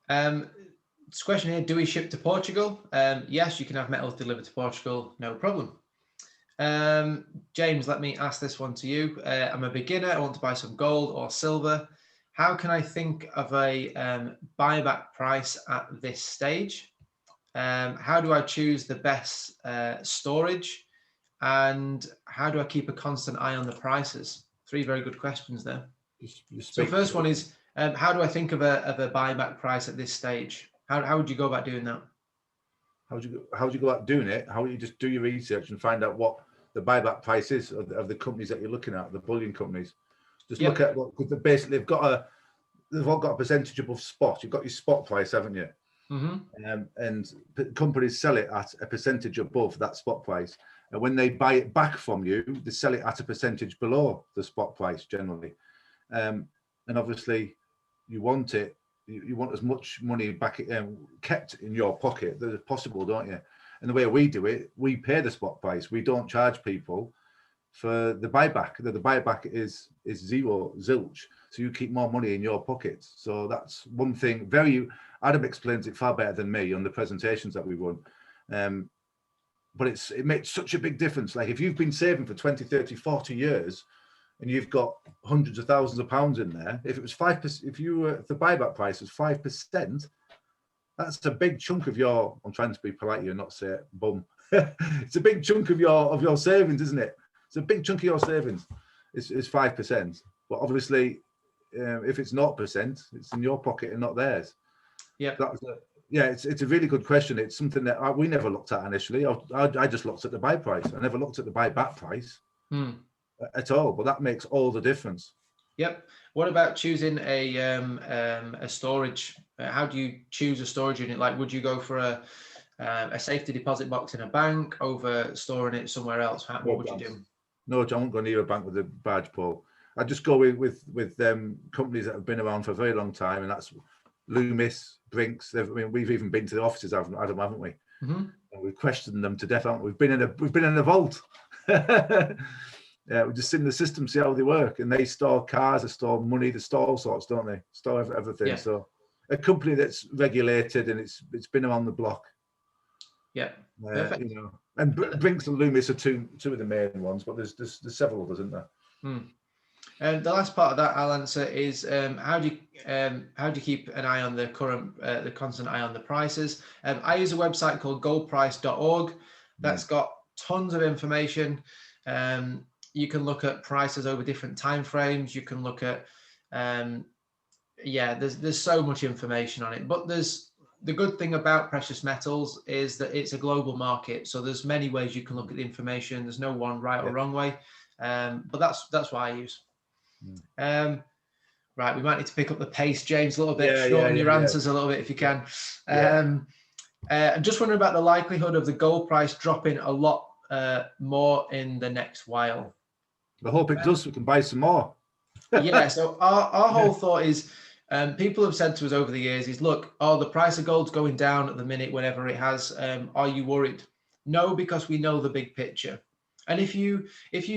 This question here, do we ship to Portugal? Yes, you can have metals delivered to Portugal, no problem. James, let me ask this one to you. I'm a beginner. I want to buy some gold or silver. How can I think of a buyback price at this stage? How do I choose the best storage? And how do I keep a constant eye on the prices? 3 very good questions there. So first one is, how do I think of a buyback price at this stage? How would you go about doing that? How would you go about doing it? How would you just do your research and find out what the buyback price is of the companies that you're looking at, the bullion companies? Just look at what, because basically they've all got a percentage above spot. You've got your spot price, haven't you? And companies sell it at a percentage above that spot price. And when they buy it back from you, they sell it at a percentage below the spot price generally. And obviously, you want it. You want as much money back kept in your pocket as possible, don't you? And the way we do it, we pay the spot price. We don't charge people for the buyback. The buyback is zero, zilch. So you keep more money in your pockets. So that's one thing. Adam explains it far better than me on the presentations that we run. But it makes such a big difference. Like if you've been saving for 20, 30, 40 years, and you've got hundreds of thousands of pounds in there, if it was 5%, if the buyback price was 5%, that's a big chunk of your, I'm trying to be polite here and not say bum. It's a big chunk of your savings, isn't it? It's a big chunk of your savings. is 5%. But obviously, if it's 0%, it's in your pocket and not theirs. Yeah. Yeah, it's a really good question. It's something that we never looked at initially. I just looked at the buy price. I never looked at the buyback price at all. But that makes all the difference. Yep. What about choosing a storage? How do you choose a storage unit? Like, would you go for a safety deposit box in a bank over storing it somewhere else? What would you do? No, I won't go near a bank with a barge pole. I just go with companies that have been around for a very long time, and that's Loomis, Brinks. I mean, we've even been to the offices, Adam, haven't we? Mm-hmm. And we've questioned them to death, haven't we? We've been in a vault. Yeah, we just sit in the system, see how they work, and they store cars, they store money, they store all sorts, don't they? Store everything. Yeah. So a company that's regulated and it's been around the block. Yeah, perfect. You know, and Brinks and Loomis are two of the main ones, but there's several others, isn't there? And the last part of that I'll answer is how do you keep an eye on the constant eye on the prices? I use a website called goldprice.org. That's got tons of information. You can look at prices over different time frames. You can look at there's so much information on it. But the good thing about precious metals is that it's a global market. So there's many ways you can look at the information. There's no one right or wrong way. But that's what I use. Right, we might need to pick up the pace, James, a little bit. Shorten your answers a little bit if you can. I'm just wondering about the likelihood of the gold price dropping a lot more in the next while. I hope it does, so we can buy some more. So our whole thought is, people have said to us over the years is, look, the price of gold's going down at the minute whenever it has. Are you worried? No, because we know the big picture. And if you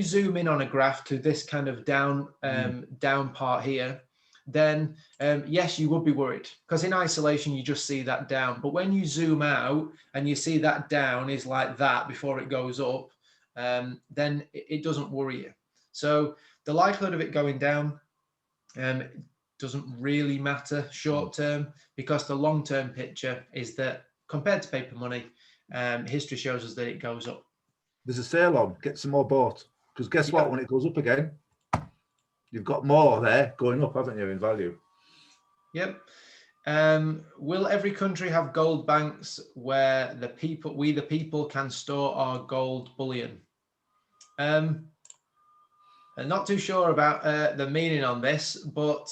zoom in on a graph to this kind of down part here, then yes, you would be worried, because in isolation you just see that down. But when you zoom out and you see that down is like that before it goes up, then it doesn't worry you. So the likelihood of it going down doesn't really matter short term, because the long term picture is that compared to paper money, history shows us that it goes up. There's a sale on, get some more bought, because guess what, when it goes up again, you've got more there going up, haven't you, in value? Yep. Will every country have gold banks where we the people can store our gold bullion? I'm not too sure about the meaning on this, but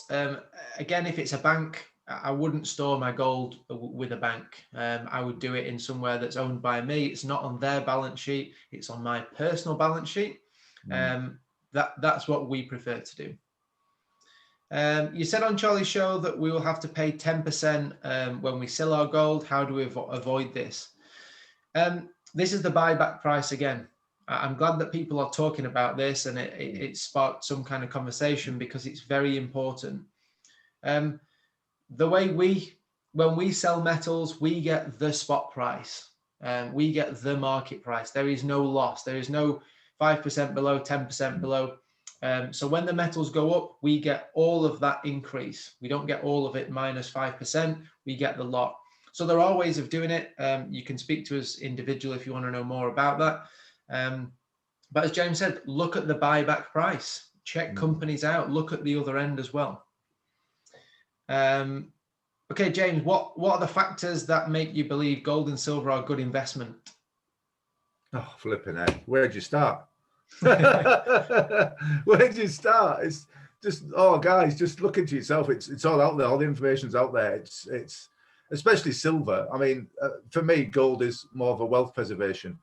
again, if it's a bank, I wouldn't store my gold with a bank. I would do it in somewhere that's owned by me. It's not on their balance sheet. It's on my personal balance sheet. That's what we prefer to do. You said on Charlie's show that we will have to pay 10% when we sell our gold. How do we avoid this? This is the buyback price again. I'm glad that people are talking about this, and it sparked some kind of conversation, because it's very important. The way when we sell metals, we get the spot price. We get the market price. There is no loss. There is no 5% below, 10% below. So when the metals go up, we get all of that increase. We don't get all of it minus 5%. We get the lot. So there are ways of doing it. You can speak to us individually if you want to know more about that. But as James said, look at the buyback price. Check companies out. Look at the other end as well. Okay, James, what are the factors that make you believe gold and silver are a good investment? Oh, flipping heck. Where'd you start? Where'd you start? It's just, guys, just look into yourself. It's all out there. All the information's out there. It's especially silver. I mean, for me, gold is more of a wealth preservation,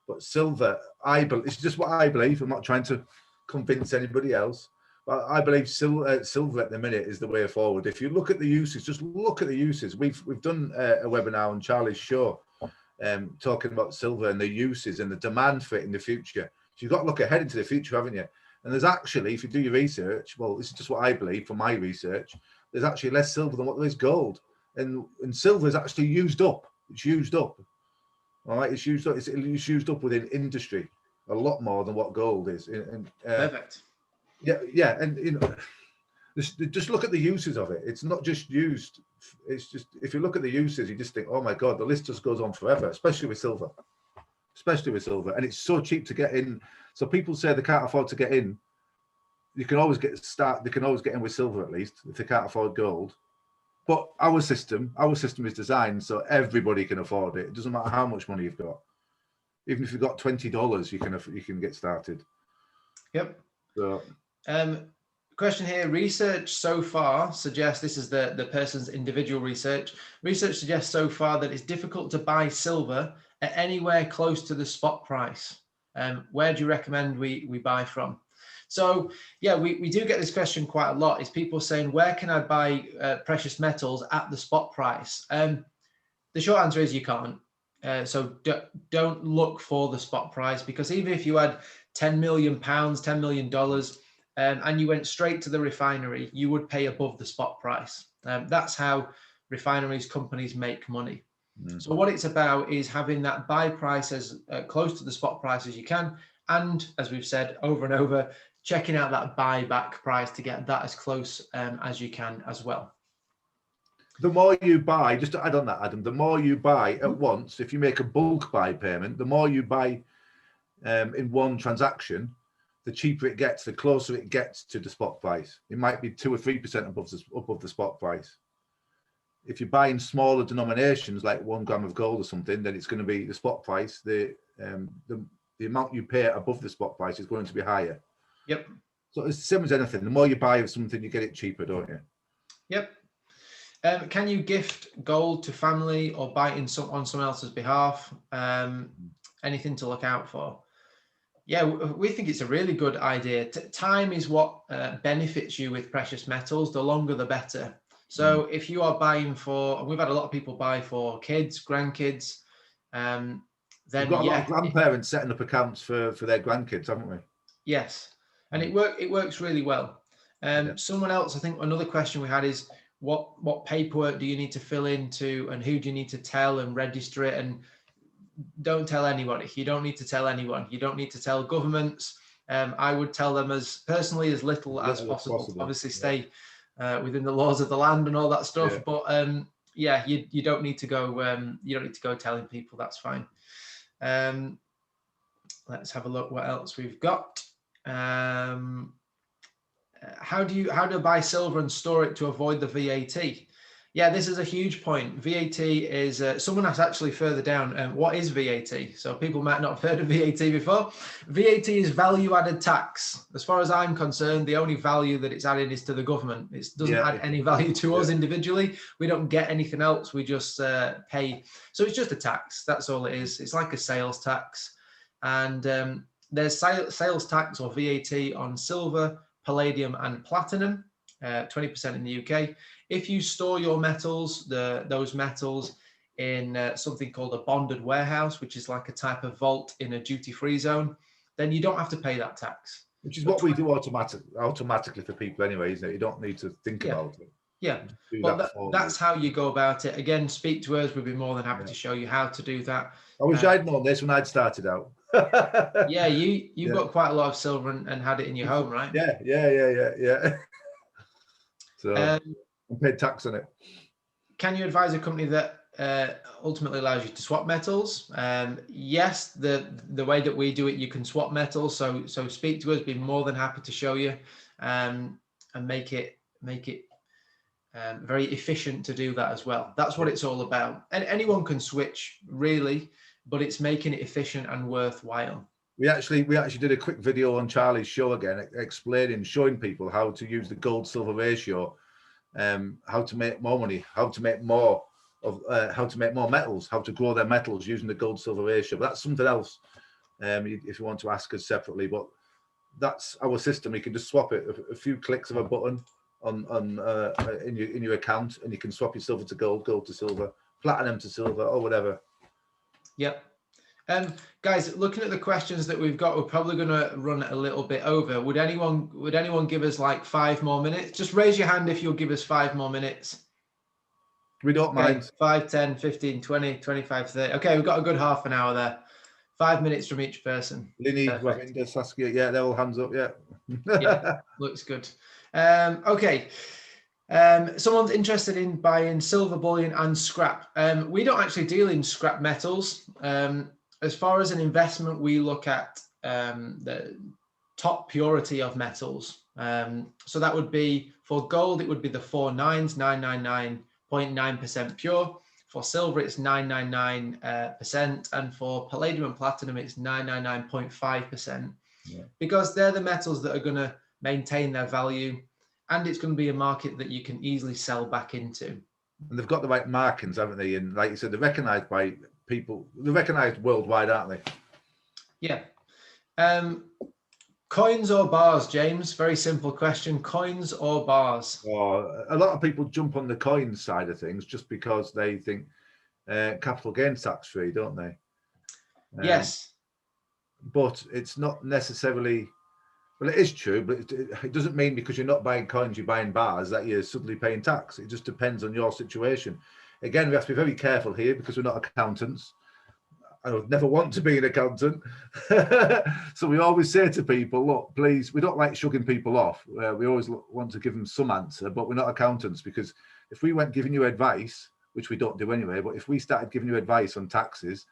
but silver, it's just what I believe. I'm not trying to convince anybody else. But I believe silver at the minute is the way forward. If you look at the uses, just look at the uses. We've done a webinar on Charlie's show, talking about silver and the uses and the demand for it in the future. So you've got to look ahead into the future, haven't you? And there's actually, if you do your research, well, this is just what I believe from my research, there's actually less silver than what there is gold. And silver is actually used up. It's used up. All right, it's used up. It's used up within industry a lot more than what gold is. Perfect. Yeah, and just look at the uses of it. It's not just used. It's just, if you look at the uses, you just think, oh my God, the list just goes on forever, especially with silver. And it's so cheap to get in. So people say they can't afford to get in. you can always they can always get in with silver, at least, if they can't afford gold. But our system is designed so everybody can afford it. It doesn't matter how much money you've got. Even if you've got $20, you can get started. Yep. So, question here, research so far suggests, this is the person's individual research suggests so far that it's difficult to buy silver at anywhere close to the spot price. Where do you recommend we buy from? So yeah, we do get this question quite a lot, is people saying, where can I buy precious metals at the spot price? The short answer is you can't. So don't look for the spot price, because even if you had £10 million, $10 million, and you went straight to the refinery, you would pay above the spot price. That's how refineries, companies make money. So what it's about is having that buy price as close to the spot price as you can. And as we've said over and over, checking out that buyback price to get that as close as you can as well. The more you buy, just to add on that, Adam, the more you buy at once, if you make a bulk buy payment, the more you buy in one transaction, the cheaper it gets, the closer it gets to the spot price. It might be 2 or 3% above the spot price. If you're buying smaller denominations, like 1 gram of gold or something, then it's going to be the spot price. The amount you pay above the spot price is going to be higher. Yep. So it's the same as anything. The more you buy of something, you get it cheaper, don't you? Yep. Can you gift gold to family or buy it on someone else's behalf? Anything to look out for? Yeah, we think it's a really good idea. Time is what benefits you with precious metals. The longer, the better. So if you are buying for, and we've had a lot of people buy for kids, grandkids, then we've got a lot of grandparents setting up accounts for their grandkids, haven't we? Yes, and it works really well. Someone else, I think another question we had is, what paperwork do you need to fill into, and who do you need to tell and register it? And don't tell anybody. You don't need to tell anyone. You don't need to tell governments. I would tell them as personally as little as possible. Obviously, stay within the laws of the land and all that stuff. Yeah. But yeah, you don't need to go. You don't need to go telling people. That's fine. Let's have a look what else we've got. How do I buy silver and store it to avoid the VAT? Yeah, this is a huge point. VAT is, someone asked actually further down, what is VAT? So people might not have heard of VAT before. VAT is value added tax. As far as I'm concerned, the only value that it's added is to the government. It doesn't add any value to us individually. We don't get anything else. We just pay. So it's just a tax. That's all it is. It's like a sales tax. And there's sales tax or VAT on silver, palladium and platinum, 20% in the UK. If you store your metals, those metals in something called a bonded warehouse, which is like a type of vault in a duty-free zone, then you don't have to pay that tax. Which is what we do automatically for people anyway, isn't it? You don't need to think about it. Yeah, well, that's how you go about it. Again, speak to us. We'd be more than happy to show you how to do that. I wish I'd known this when I'd started out. Yeah, you've got quite a lot of silver and had it in your home, right? Yeah. So I paid tax on it. Can you advise a company that ultimately allows you to swap metals? Yes, the way that we do it, you can swap metals. So speak to us. Be more than happy to show you and make it very efficient to do that as well. That's what it's all about. And anyone can switch, really, but it's making it efficient and worthwhile. We actually did a quick video on Charlie's show again, showing people how to use the gold silver ratio, how to make more money, how to make more metals, how to grow their metals using the gold silver ratio. But that's something else. If you want to ask us separately, but that's our system. You can just swap it a few clicks of a button in your account, and you can swap your silver to gold, gold to silver, platinum to silver, or whatever. Yep. Guys, looking at the questions that we've got, we're probably going to run a little bit over. Would anyone give us like 5 more minutes? Just raise your hand if you'll give us 5 more minutes. We don't mind. 5, 10, 15, 20, 25, 30. Okay, we've got a good half an hour there. 5 minutes from each person. Linny, Ravinda, Saskia, yeah, they're all hands up, yeah. Yeah, looks good. Okay. Someone's interested in buying silver bullion and scrap. We don't actually deal in scrap metals. As far as an investment, we look at the top purity of metals. So that would be, for gold, it would be the 4 nines, 999.9% pure. For silver, it's 999%, and for palladium and platinum, it's 999.5%. Yeah. Because they're the metals that are going to maintain their value, and it's going to be a market that you can easily sell back into. And they've got the right markings, haven't they? And like you said, they're recognised by people. They're recognised worldwide, aren't they? Yeah. Coins or bars, James? Very simple question. Coins or bars? Or a lot of people jump on the coin side of things just because they think capital gains tax free, don't they? Yes. But it's not necessarily. Well, it is true, but it doesn't mean because you're not buying coins, you're buying bars, that you're suddenly paying tax. It just depends on your situation. Again, we have to be very careful here because we're not accountants. I would never want to be an accountant. So we always say to people, look, please, we don't like shugging people off. We always want to give them some answer, but we're not accountants, because if we went giving you advice, which we don't do anyway, but if we started giving you advice on taxes,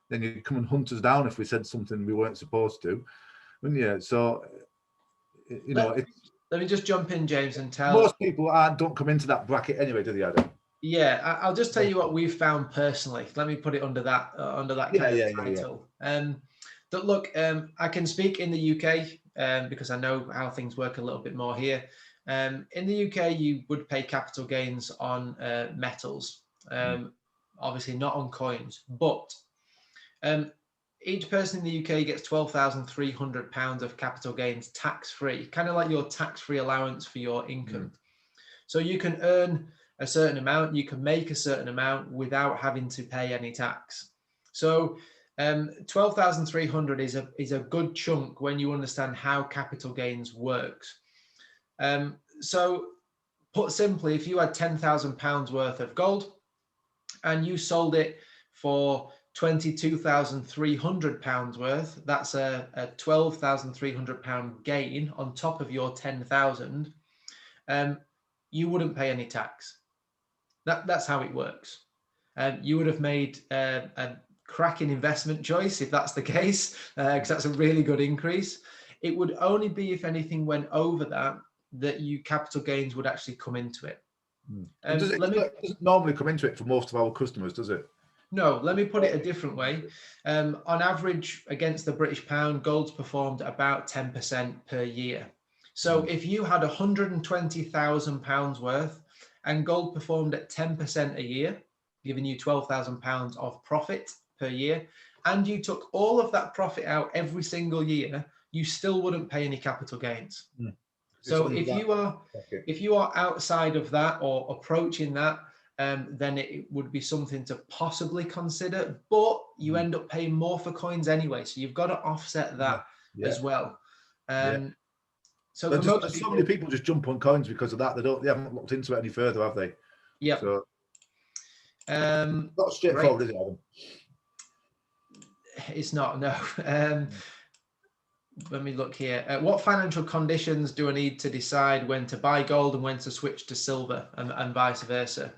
then you'd come and hunt us down if we said something we weren't supposed to, wouldn't you? So, you know, let me just jump in, James, and tell. Most people don't come into that bracket anyway, do they, Adam? Yeah, I'll just tell you what we've found personally. Let me put it under that kind of title. That look, I can speak in the UK because I know how things work a little bit more here. In the UK, you would pay capital gains on metals, obviously not on coins, but each person in the UK gets £12,300 of capital gains tax-free, kind of like your tax-free allowance for your income. So you can earn a certain amount, you can make a certain amount without having to pay any tax. So 12,300 is a good chunk when you understand how capital gains works. So put simply, if you had £10,000 worth of gold and you sold it for £22,300 worth, that's a £12,300 gain on top of your 10,000. You wouldn't pay any tax. That's how it works. You would have made a cracking investment choice if that's the case, because that's a really good increase. It would only be if anything went over that you capital gains would actually come into it. It doesn't normally come into it for most of our customers, does it? No, let me put it a different way. On average, against the British pound, gold's performed about 10% per year. So if you had £120,000 worth and gold performed at 10% a year, giving you £12,000 of profit per year, and you took all of that profit out every single year, you still wouldn't pay any capital gains. So if you are outside of that or approaching that, then it would be something to possibly consider, but you end up paying more for coins anyway. So you've got to offset that as well. So so many people just jump on coins because of that. They haven't looked into it any further, have they? Yeah. So not straightforward, is it, Adam? It's not, no. Let me look here. What financial conditions do I need to decide when to buy gold and when to switch to silver, and vice versa?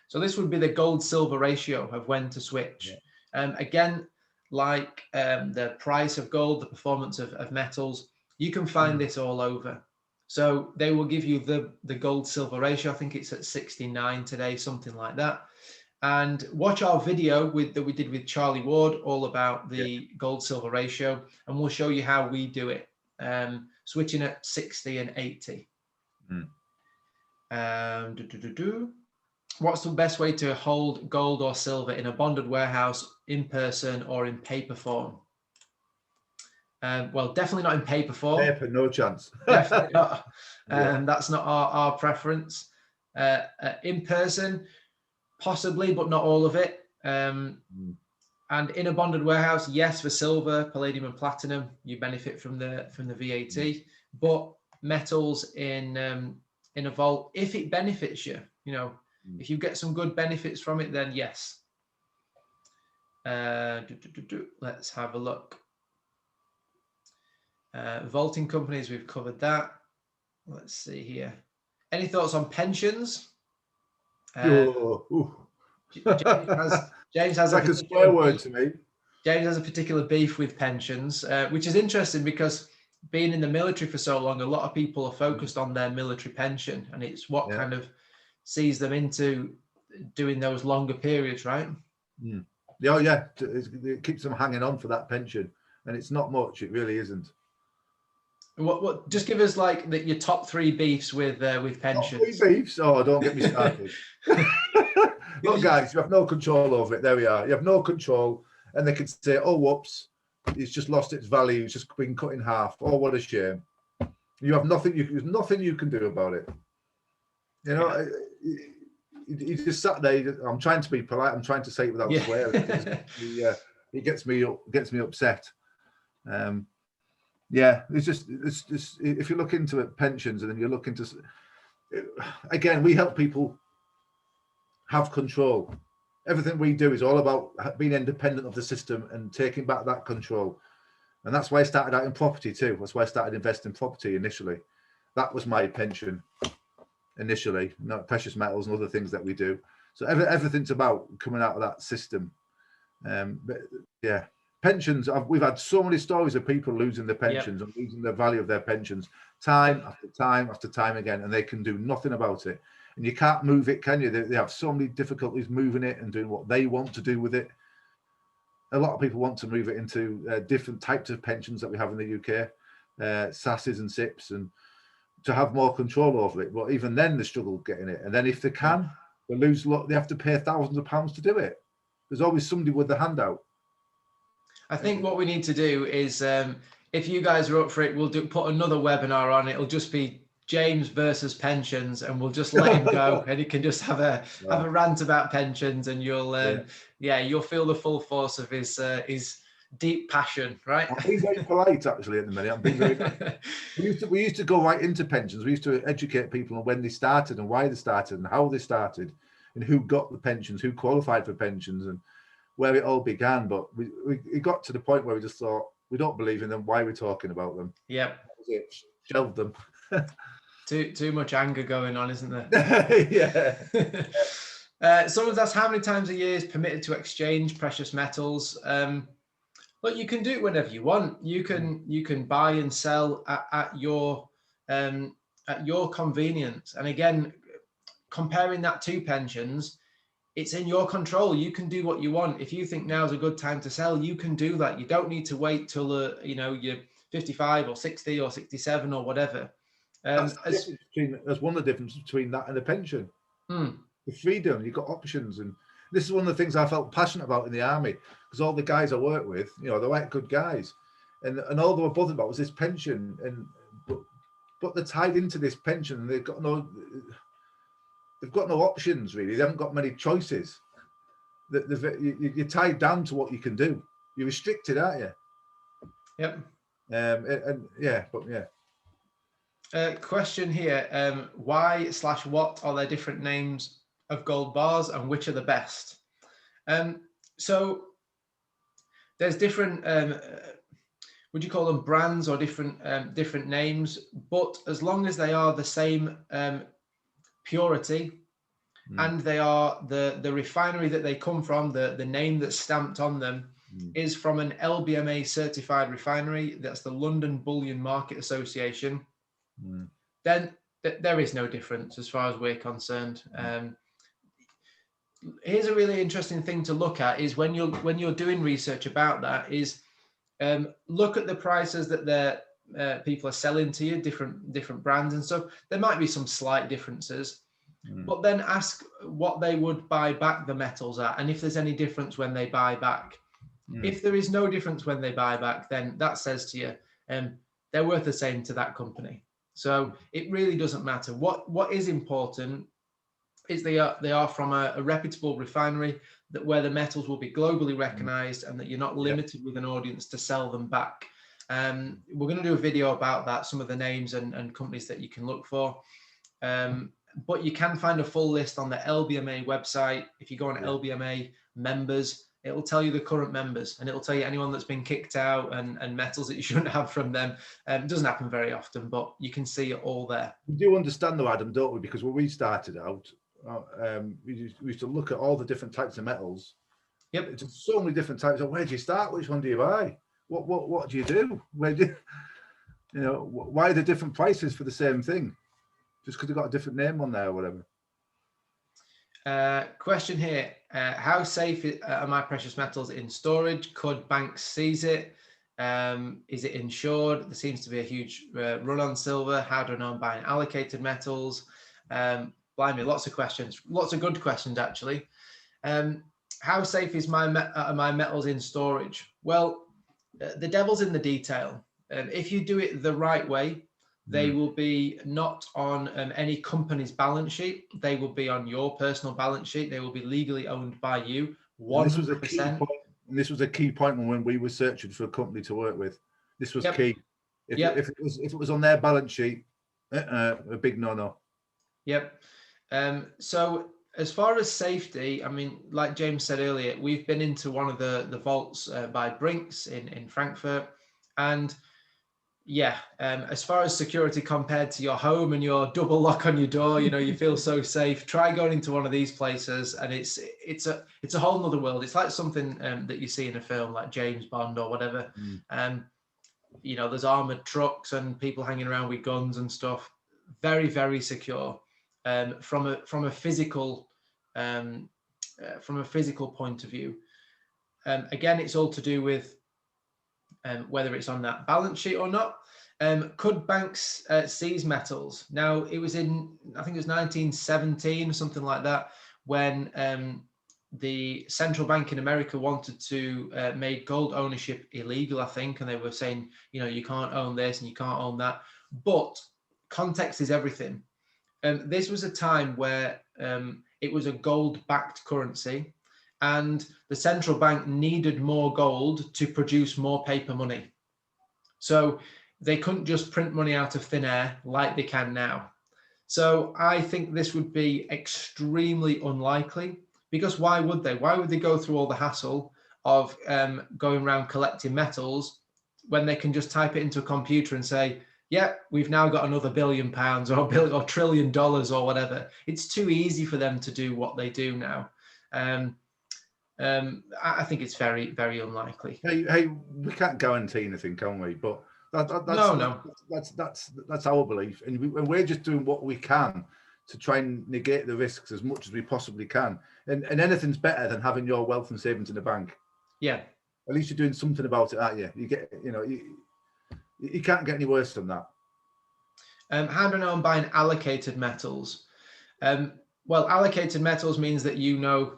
So this would be the gold-silver ratio of when to switch. Again, like the price of gold, the performance of metals, you can find this all over. So they will give you the gold-silver ratio. I think it's at 69 today, something like that. And watch our video that we did with Charlie Ward, all about the gold-silver ratio, and we'll show you how we do it, switching at 60 and 80. What's the best way to hold gold or silver in a bonded warehouse, in person or in paper form? Well, definitely not in paper form. Paper, no chance. Definitely not. That's not our preference. In person, possibly, but not all of it. And in a bonded warehouse, yes, for silver, palladium, and platinum, you benefit from the VAT. But metals in a vault, if it benefits you, if you get some good benefits from it, then yes. Let's have a look. Vaulting companies, we've covered that. Let's see here. Any thoughts on pensions? James has like a swear word to me. James has a particular beef with pensions, which is interesting because being in the military for so long, a lot of people are focused on their military pension, and it's what kind of sees them into doing those longer periods, right? Oh yeah, it keeps them hanging on for that pension, and it's not much. It really isn't. What? Just give us like your top 3 beefs with pensions. 3 beefs? Oh, don't get me started. Look, guys, you have no control over it. There we are. You have no control, and they could say, "Oh, whoops, it's just lost its value. It's just been cut in half. Oh, what a shame." You have nothing. There's nothing you can do about it. You know, he just sat there. I'm trying to be polite. I'm trying to say it without swearing. It gets me upset. It's just if you look into it, pensions, and then you look into, again, we help people have control. Everything we do is all about being independent of the system and taking back that control. And that's why I started out in property too. That's why I started investing in property initially. That was my pension initially, not precious metals and other things that we do. So everything's about coming out of that system. But yeah, pensions, we've had so many stories of people losing their pensions and losing the value of their pensions time after time after time again, and they can do nothing about it. And you can't move it, can you? They have so many difficulties moving it and doing what they want to do with it. A lot of people want to move it into different types of pensions that we have in the UK, SASs and SIPs, and to have more control over it. But even then, they struggle getting it. And then if they can, they lose. They have to pay thousands of pounds to do it. There's always somebody with the handout. I think what we need to do is, if you guys are up for it, we'll put another webinar on. It'll just be James versus pensions, and we'll just let him go, and he can just have a rant about pensions, and you'll you'll feel the full force of his deep passion, right? I'm being very polite actually at the minute. I'm being very. we used to go right into pensions. We used to educate people on when they started and why they started and how they started and who got the pensions, who qualified for pensions, and where it all began. But we got to the point where we just thought, we don't believe in them. Why are we talking about them? Yep. That was it. Shelved them. Too much anger going on, isn't there? Yeah. Someone's asked how many times a year is permitted to exchange precious metals. Look, you can do it whenever you want. You can buy and sell at your convenience. And again, comparing that to pensions, it's in your control. You can do what you want. If you think now's a good time to sell, you can do that. You don't need to wait till you're 55 or 60 or 67 or whatever. That's one of the differences between that and a pension. The freedom, you've got options, and this is one of the things I felt passionate about in the army, because all the guys I work with, they're like good guys, and all they were bothered about was this pension, but they're tied into this pension, and they've got no options really. They haven't got many choices. You're tied down to what you can do. You're restricted, aren't you? Yep. Question here: why/what are there different names of gold bars, and which are the best? So there's different. Would you call them brands or different names? But as long as they are the same purity, and they are the refinery that they come from, the name that's stamped on them is from an LBMA certified refinery. That's the London Bullion Market Association. Then there is no difference as far as we're concerned. Here's a really interesting thing to look at is when you're doing research about that is look at the prices that people are selling to you, different brands and stuff. There might be some slight differences, but then ask what they would buy back the metals at, and if there's any difference when they buy back. If there is no difference when they buy back, then that says to you they're worth the same to that company. So it really doesn't matter. What is important is they are from a reputable refinery, that where the metals will be globally recognized, and that you're not limited with an audience to sell them back. We're going to do a video about that, some of the names and companies that you can look for. But you can find a full list on the LBMA website. If you go on LBMA members, it will tell you the current members, and it will tell you anyone that's been kicked out and metals that you shouldn't have from them. It doesn't happen very often, but you can see it all there. We do understand though, Adam, don't we? Because when we started out, we used to look at all the different types of metals. Yep. It's so many different types. Where do you start? Which one do you buy? What do you do? You know, why are there different prices for the same thing? Just because they've got a different name on there or whatever. Question here, how safe are my precious metals in storage? Could banks seize it? Is it insured? There seems to be a huge run on silver. How do I know I'm buying allocated metals? Blimey, lots of questions, lots of good questions actually. How safe is my metals in storage? Well, the devil's in the detail. If you do it the right way, they will be not on any company's balance sheet. They will be on your personal balance sheet. They will be legally owned by you. 100%. This was a key point. And this was a key point when we were searching for a company to work with. This was key. If it was on their balance sheet, a big no-no. Yep. So as far as safety, I mean, like James said earlier, we've been into one of the vaults by Brinks in Frankfurt, and yeah, as far as security compared to your home and your double lock on your door, you know, you feel so safe. Try going into one of these places, and it's a whole nother world. It's like something that you see in a film like James Bond or whatever. You know, there's armored trucks and people hanging around with guns and stuff. Very, very secure from a physical point of view. Again, it's all to do with whether it's on that balance sheet or not. Could banks seize metals? Now, it was in, I think it was 1917 or something like that, when the central bank in America wanted to make gold ownership illegal, I think, and they were saying, you know, you can't own this and you can't own that. But context is everything. This was a time where it was a gold-backed currency, and the central bank needed more gold to produce more paper money. So they couldn't just print money out of thin air like they can now. So I think this would be extremely unlikely, because why would they? Why would they go through all the hassle of going around collecting metals when they can just type it into a computer and say, yeah, we've now got another £1 billion or $1 trillion or whatever. It's too easy for them to do what they do now. I think it's very, very unlikely. Hey, we can't guarantee anything, can we? But that's our belief, and we're just doing what we can to try and negate the risks as much as we possibly can. And anything's better than having your wealth and savings in the bank. Yeah. At least you're doing something about it, aren't you? You get, you know, you can't get any worse than that. How do I know I'm buying allocated metals? Well, allocated metals means that you know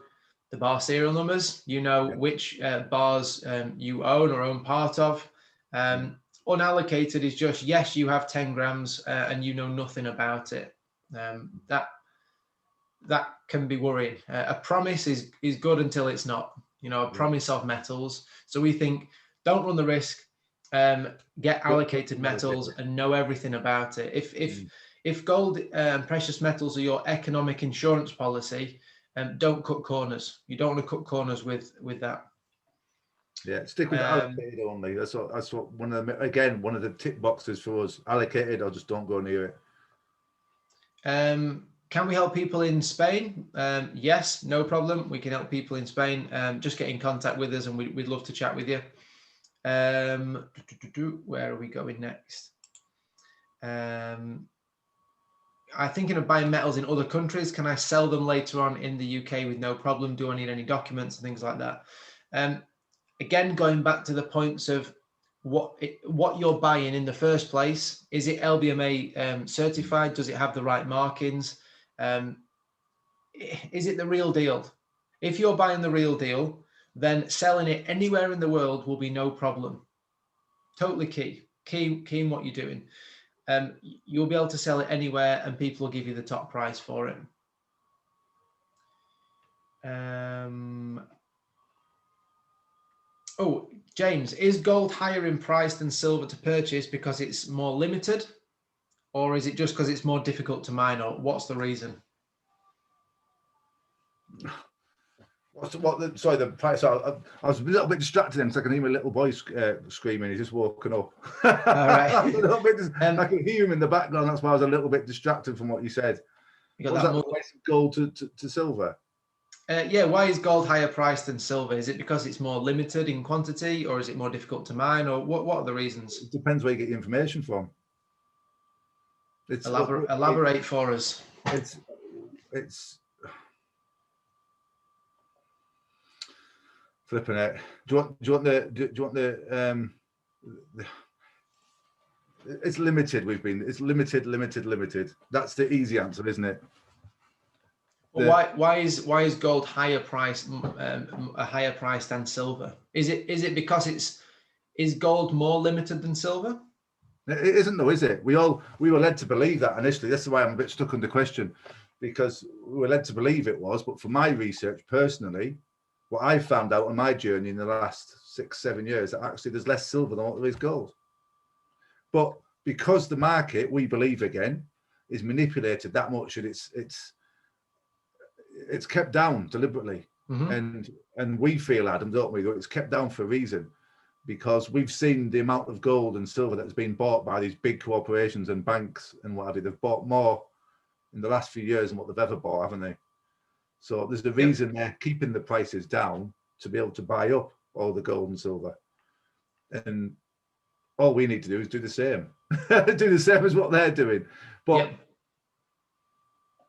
the bar serial numbers, you know which bars you own or own part of. Unallocated is just, yes, you have 10 grams and you know nothing about it. That can be worrying. A promise is good until it's not, you know, a promise of metals. So we think, don't run the risk, get allocated metals and know everything about it. If gold and precious metals are your economic insurance policy, don't cut corners. You don't want to cut corners with that. Yeah, stick with allocated only. That's what one of the tick boxes for us. Allocated, or just don't go near it. Can we help people in Spain? Yes, no problem. We can help people in Spain. Just get in contact with us, and we'd love to chat with you. Where are we going next? I'm thinking of buying metals in other countries. Can I sell them later on in the UK with no problem? Do I need any documents and things like that? Again, going back to the points of what you're buying in the first place. Is it LBMA certified? Does it have the right markings? Is it the real deal? If you're buying the real deal, then selling it anywhere in the world will be no problem. Totally key in what you're doing. You'll be able to sell it anywhere and people will give you the top price for it. Oh, James, is gold higher in price than silver to purchase because it's more limited? Or is it just because it's more difficult to mine? Or what's the reason? Sorry, the price. I was a little bit distracted then, so I can hear my little boy screaming. He's just woken up. All right. I can hear him in the background. That's why I was a little bit distracted from what you said. You got was that the price of gold to silver? Yeah, why is gold higher priced than silver? Is it because it's more limited in quantity, or is it more difficult to mine, or what are the reasons? It depends where you get your information from. It's Elaborate for us. It's flipping it. Do you want the it's limited. It's limited. That's the easy answer, isn't it? Well, why is gold higher priced, a higher price than silver? Is it because is gold more limited than silver? It isn't though, is it? We were led to believe that initially. This is why I'm a bit stuck on the question, because we were led to believe it was. But for my research personally, what I found out on my journey in the last 6-7 years, that actually there's less silver than what there is gold. But because the market, we believe again, is manipulated that much, and it's kept down deliberately. Mm-hmm. And we feel, Adam, don't we, that it's kept down for a reason, because we've seen the amount of gold and silver that's been bought by these big corporations and banks and what have you. They've bought more in the last few years than what they've ever bought, haven't they? So there's the reason they're keeping the prices down, to be able to buy up all the gold and silver. And all we need to do is do the same. Do the same as what they're doing. But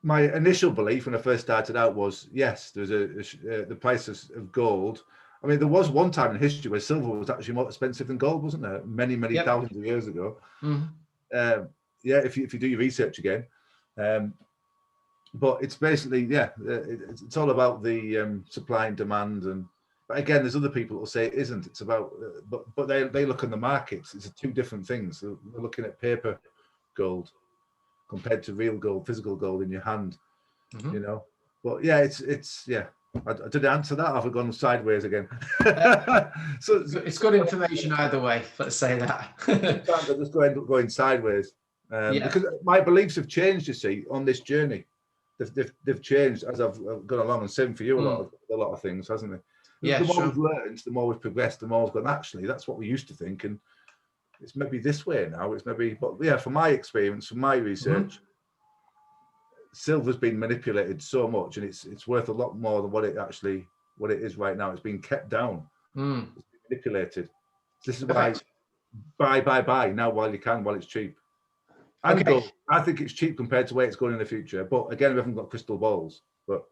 my initial belief when I first started out was, yes, there's the price of gold. I mean, there was one time in history where silver was actually more expensive than gold, wasn't there? Many thousands of years ago. Mm-hmm. If you do your research again. But it's basically, it's all about the supply and demand. But again, there's other people that will say it isn't. It's about, but they look in the markets. It's two different things. They're looking at paper gold compared to real gold, physical gold in your hand, you know. But yeah, it's did I answer that? Have I gone sideways again? So it's good information either way. Let's say that. Sometimes I just end up going sideways because my beliefs have changed. You see, on this journey, they've changed as I've gone along, and same for you. A lot of things, hasn't it? The more we've learned, the more we've progressed, the more we've gone, actually, that's what we used to think, and it's maybe this way now. It's maybe, but yeah, from my experience, from my research, silver's been manipulated so much, and it's worth a lot more than what it is right now. It's been kept down, it's been manipulated. This is why buy now while you can, while it's cheap. And gold, I think it's cheap compared to where it's going in the future. But again, we haven't got crystal balls. But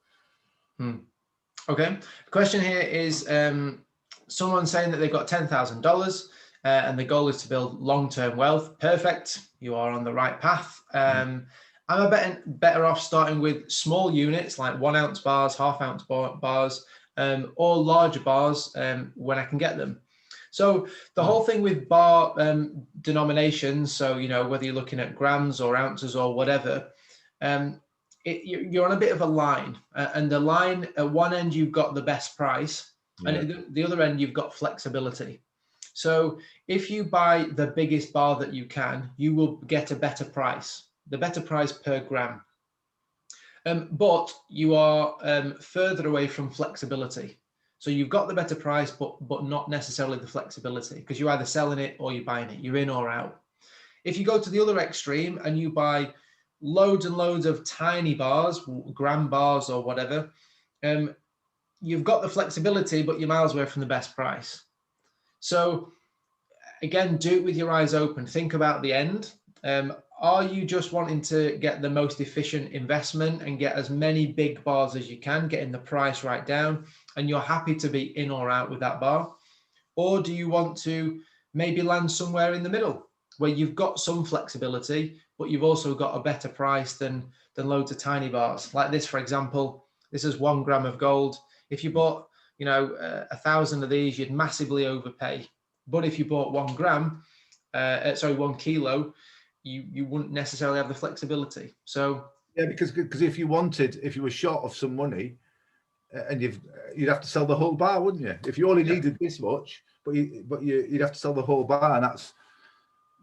okay, the question here is someone saying that they've got $10,000 and the goal is to build long-term wealth. Perfect, you are on the right path. I'm better off starting with small units like 1 ounce bars, half-ounce bars, or larger bars when I can get them. So the whole thing with bar denominations, so whether you're looking at grams or ounces or whatever, you're on a bit of a line, and the line at one end you've got the best price, and at the other end you've got flexibility. So if you buy the biggest bar that you can, you will get a better price, the better price per gram. But you are further away from flexibility. So you've got the better price, but not necessarily the flexibility, because you're either selling it or you're buying it. You're in or out. If you go to the other extreme and you buy loads and loads of tiny bars, gram bars or whatever, you've got the flexibility, but you're miles away from the best price. So again, do it with your eyes open. Think about the end. Are you just wanting to get the most efficient investment and get as many big bars as you can, getting the price right down, and you're happy to be in or out with that bar? Or do you want to maybe land somewhere in the middle where you've got some flexibility, but you've also got a better price than loads of tiny bars? Like this, for example, this is 1 gram of gold. If you bought 1,000 of these, you'd massively overpay. But if you bought 1 gram, 1 kilo, you wouldn't necessarily have the flexibility. So yeah, because if you were short of some money, and you'd have to sell the whole bar, wouldn't you? If you only needed this much, but you'd have to sell the whole bar, and that's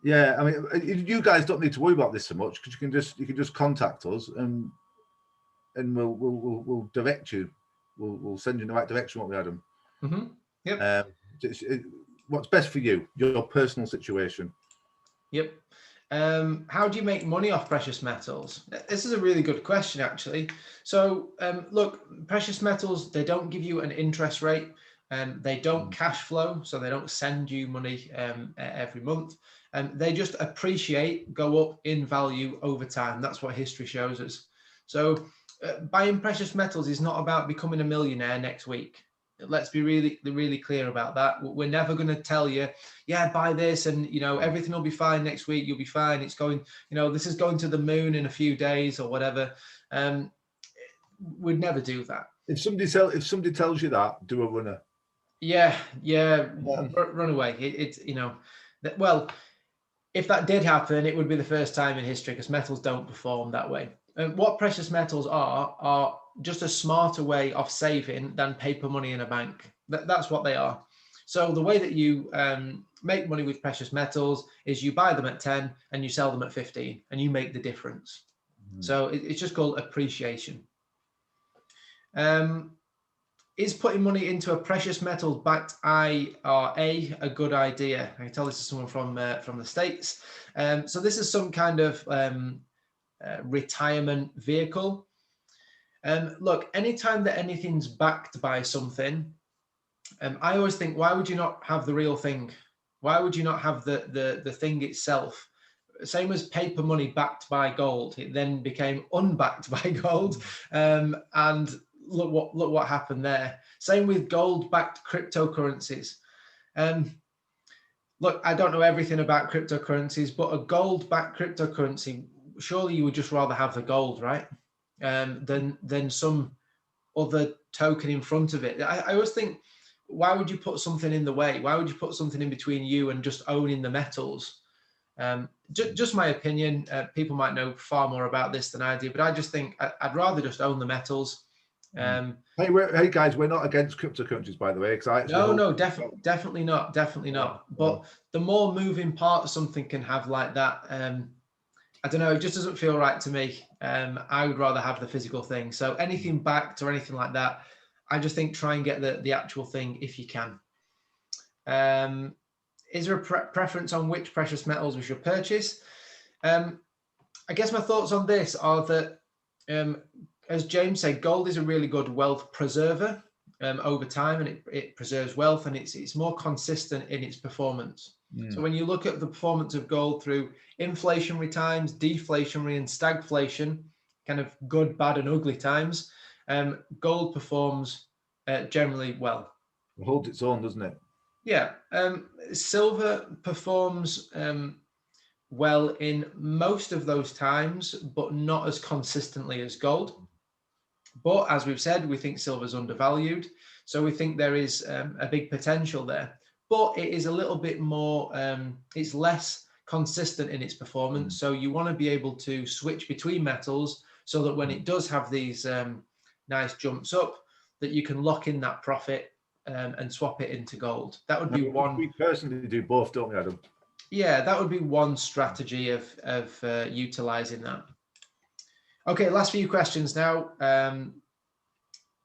I mean, you guys don't need to worry about this so much, because you can just contact us and we'll direct you. We'll send you in the right direction, what we had them. What's best for you, your personal situation. Yep. How do you make money off precious metals? This is a really good question, actually. So look, precious metals, they don't give you an interest rate. They don't cash flow, so they don't send you money every month. They just appreciate, go up in value over time. That's what history shows us. So buying precious metals is not about becoming a millionaire next week. Let's be really clear about that. We're never going to tell you, yeah, buy this and, you know, everything will be fine next week. You'll be fine. It's going, you know, this is going to the moon in a few days or whatever. We'd never do that. If somebody tells you that, do a runner. Yeah. Run away. It's, you know, well, if that did happen, it would be the first time in history, because metals don't perform that way. What precious metals are just a smarter way of saving than paper money in a bank. That's what they are. So the way that you make money with precious metals is you buy them at 10 and you sell them at 15 and you make the difference. So it's just called appreciation. Is putting money into a precious metals backed IRA a good idea? I can tell this is someone from the States. So this is some kind of retirement vehicle. Look, anytime that anything's backed by something, I always think, why would you not have the real thing? Why would you not have the thing itself? Same as paper money backed by gold. It then became unbacked by gold, and look what happened there. Same with gold-backed cryptocurrencies. Look, I don't know everything about cryptocurrencies, but a gold-backed cryptocurrency, surely you would just rather have the gold, right? Than some other token in front of it. I always think, why would you put something in the way? Why would you put something in between you and just owning the metals? Just my opinion. People might know far more about this than I do, but I just think I'd rather just own the metals. Hey guys, we're not against cryptocurrencies, by the way. Definitely not. But the more moving parts something can have like that, I don't know, it just doesn't feel right to me. I would rather have the physical thing. So anything backed or anything like that, I just think try and get the actual thing if you can. Is there a preference on which precious metals we should purchase? I guess my thoughts on this are that, as James said, gold is a really good wealth preserver over time, and it preserves wealth, and it's more consistent in its performance. So when you look at the performance of gold through inflationary times, deflationary and stagflation, kind of good, bad and ugly times, gold performs generally well. It holds its own, doesn't it? Yeah. Silver performs well in most of those times, but not as consistently as gold. But as we've said, we think silver is undervalued. So we think there is a big potential there. But it is a little bit more, it's less consistent in its performance. So you want to be able to switch between metals so that when it does have these nice jumps up, that you can lock in that profit and swap it into gold. That would be one. We personally do both, don't we, Adam? Yeah, that would be one strategy of utilizing that. Okay, last few questions now.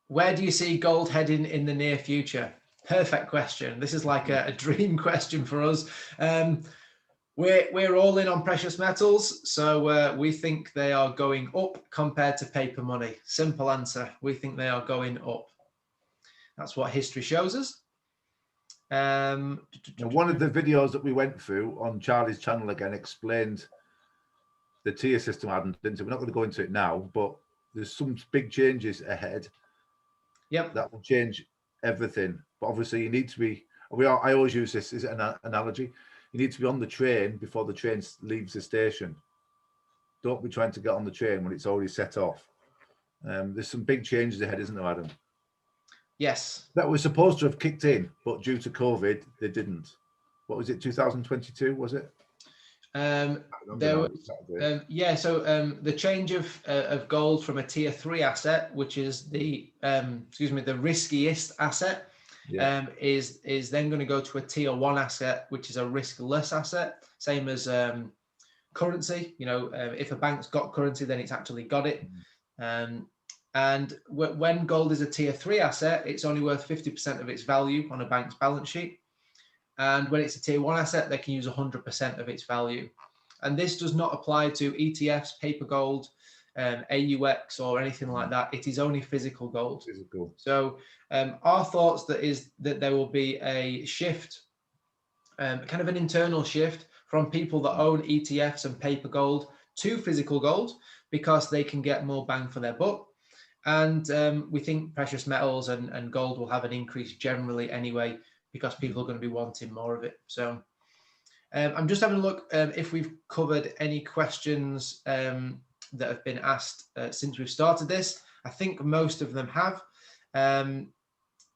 Where do you see gold heading in the near future? Perfect question. This is like a dream question for us. We're all in on precious metals, so we think they are going up compared to paper money. Simple answer. We think they are going up. That's what history shows us. One of the videos that we went through on Charlie's channel again explained the tier system, Adam, didn't it? We're not going to go into it now, but there's some big changes ahead. Yep. That will change everything. But obviously you need to be, I always use this as an analogy. You need to be on the train before the train leaves the station. Don't be trying to get on the train when it's already set off. There's some big changes ahead, isn't there, Adam? Yes. That was supposed to have kicked in, but due to COVID, they didn't. What was it, 2022, was it? The change of gold from a tier 3 asset, which is the the riskiest asset, is then going to go to a tier 1 asset, which is a riskless asset, same as currency. You know, if a bank's got currency, then it's actually got it. And when gold is a tier 3 asset, it's only worth 50% of its value on a bank's balance sheet. And when it's a tier 1 asset, they can use 100% of its value. And this does not apply to ETFs, paper gold, AUX, or anything like that. It is only physical gold. Physical. So our thoughts that there will be a shift, kind of an internal shift from people that own ETFs and paper gold to physical gold, because they can get more bang for their buck. And we think precious metals and gold will have an increase generally anyway, because people are going to be wanting more of it. So I'm just having a look if we've covered any questions that have been asked since we've started this. I think most of them have. Can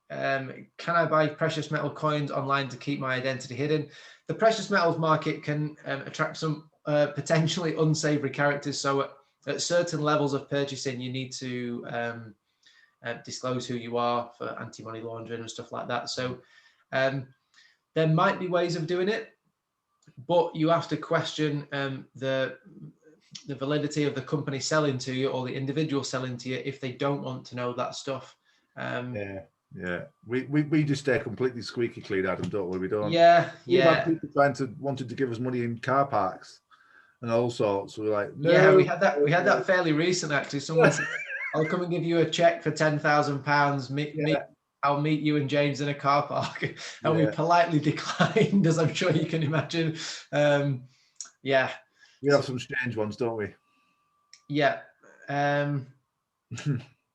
I buy precious metal coins online to keep my identity hidden? The precious metals market can attract some potentially unsavory characters. So at certain levels of purchasing, you need to disclose who you are for anti-money laundering and stuff like that. So there might be ways of doing it, but you have to question the validity of the company selling to you or the individual selling to you if they don't want to know that stuff. Yeah, we just stay completely squeaky clean, Adam, don't we? We don't. Yeah. We've had people wanted to give us money in car parks and all sorts. We're like, no. Yeah, we had that fairly recent actually. Someone said, "I'll come and give you a check for £10,000. I'll meet you and James in a car park," and we politely declined, as I'm sure you can imagine. We have some strange ones, don't we? Yeah.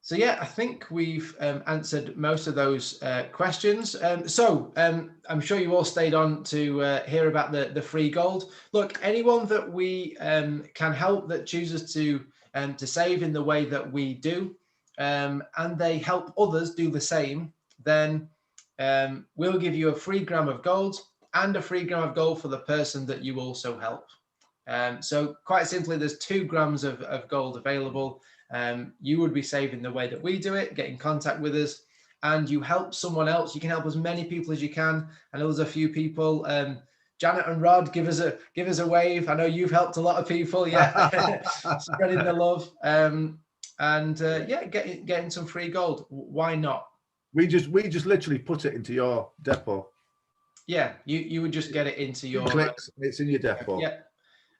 So yeah, I think we've answered most of those questions. So I'm sure you all stayed on to hear about the free gold. Look, anyone that we can help that chooses to save in the way that we do, and they help others do the same, then we'll give you a free gram of gold and a free gram of gold for the person that you also help. So quite simply, there's 2 grams of gold available. You would be saving the way that we do it, get in contact with us, and you help someone else. You can help as many people as you can. I know there's a few people. Janet and Rod, give us a wave. I know you've helped a lot of people. Yeah, spreading the love. Getting some free gold. Why not? We just literally put it into your depot. Yeah, you would just get it into your clicks. It's in your depot. Yeah.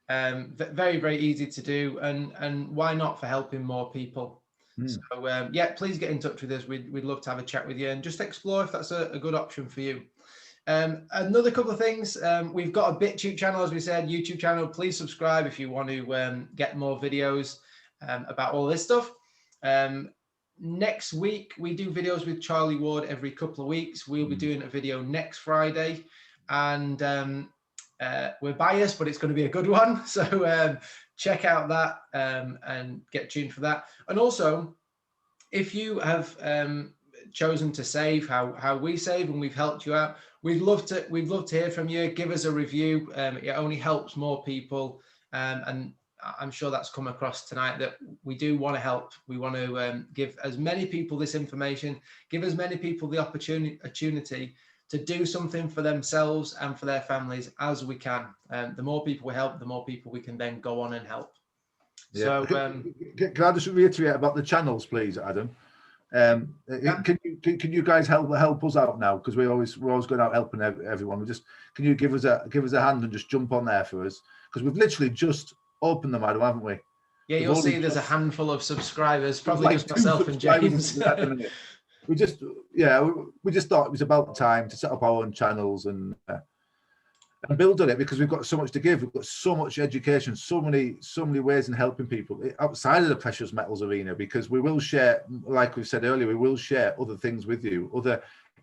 Very, very easy to do, and why not for helping more people? So please get in touch with us. We'd love to have a chat with you and just explore if that's a good option for you. Another couple of things, we've got a BitTube channel, as we said, YouTube channel. Please subscribe if you want to get more videos about all this stuff. Next week we do videos with Charlie Ward every couple of weeks. We'll be doing a video next Friday, and we're biased, but it's going to be a good one. So check out that and get tuned for that. And also, if you have chosen to save how we save and we've helped you out, we'd love to hear from you. Give us a review. It only helps more people. And I'm sure that's come across tonight, that we do want to help. We want to give as many people this information, give as many people the opportunity to do something for themselves and for their families as we can. The more people we help, the more people we can then go on and help. Yeah. So, can I just reiterate about the channels, please, Adam? Can you guys help us out now? Because we're always going out helping everyone. Can you give us a hand and just jump on there for us? Because we've literally just opened them, Adam, haven't we? Yeah, you'll see there's a handful of subscribers, probably just myself and James. we just thought it was about time to set up our own channels and build on it, because we've got so much to give. We've got so much education, so many ways in helping people outside of the precious metals arena, because we will share, like we said earlier, we will share other things with you,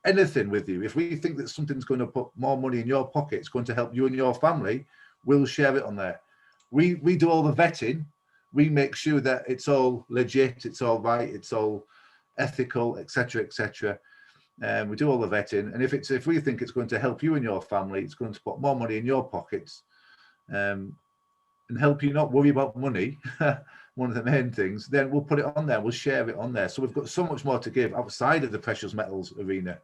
anything with you. If we think that something's going to put more money in your pocket, it's going to help you and your family, we'll share it on there. We do all the vetting. We make sure that it's all legit, it's all right, it's all ethical, etc., etc. We do all the vetting, and if we think it's going to help you and your family, it's going to put more money in your pockets, and help you not worry about money, one of the main things, then we'll put it on there, we'll share it on there. So we've got so much more to give outside of the precious metals arena.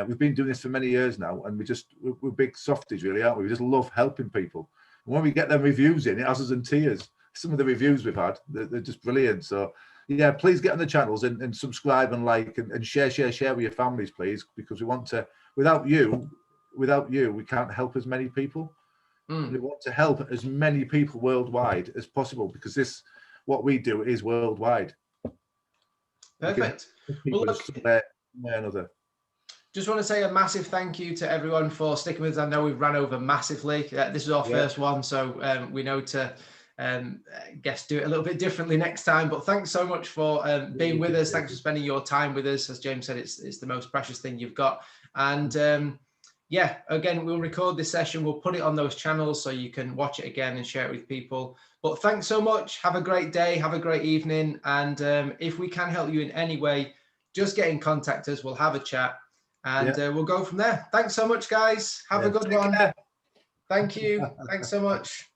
We've been doing this for many years now, and we're big softies, really, aren't we? We just love helping people. And when we get them reviews in, it has us in tears. Some of the reviews we've had, they're just brilliant. So yeah, please get on the channels and subscribe and like and share with your families, please, because we want to. Without you, we can't help as many people. We want to help as many people worldwide as possible, because what we do is worldwide. Perfect. Well, look, somewhere another. Just want to say a massive thank you to everyone for sticking with us. I know we've ran over massively. This is our first one, so we know to guess do it a little bit differently next time. But thanks so much for being with us. Thanks for spending your time with us. As James said, it's the most precious thing you've got. And yeah, again, we'll record this session. We'll put it on those channels so you can watch it again and share it with people. But thanks so much. Have a great day. Have a great evening. And if we can help you in any way, just get in contact us. We'll have a chat. And we'll go from there. Thanks so much, guys. Have a good one. Care. Thank you. Thanks so much.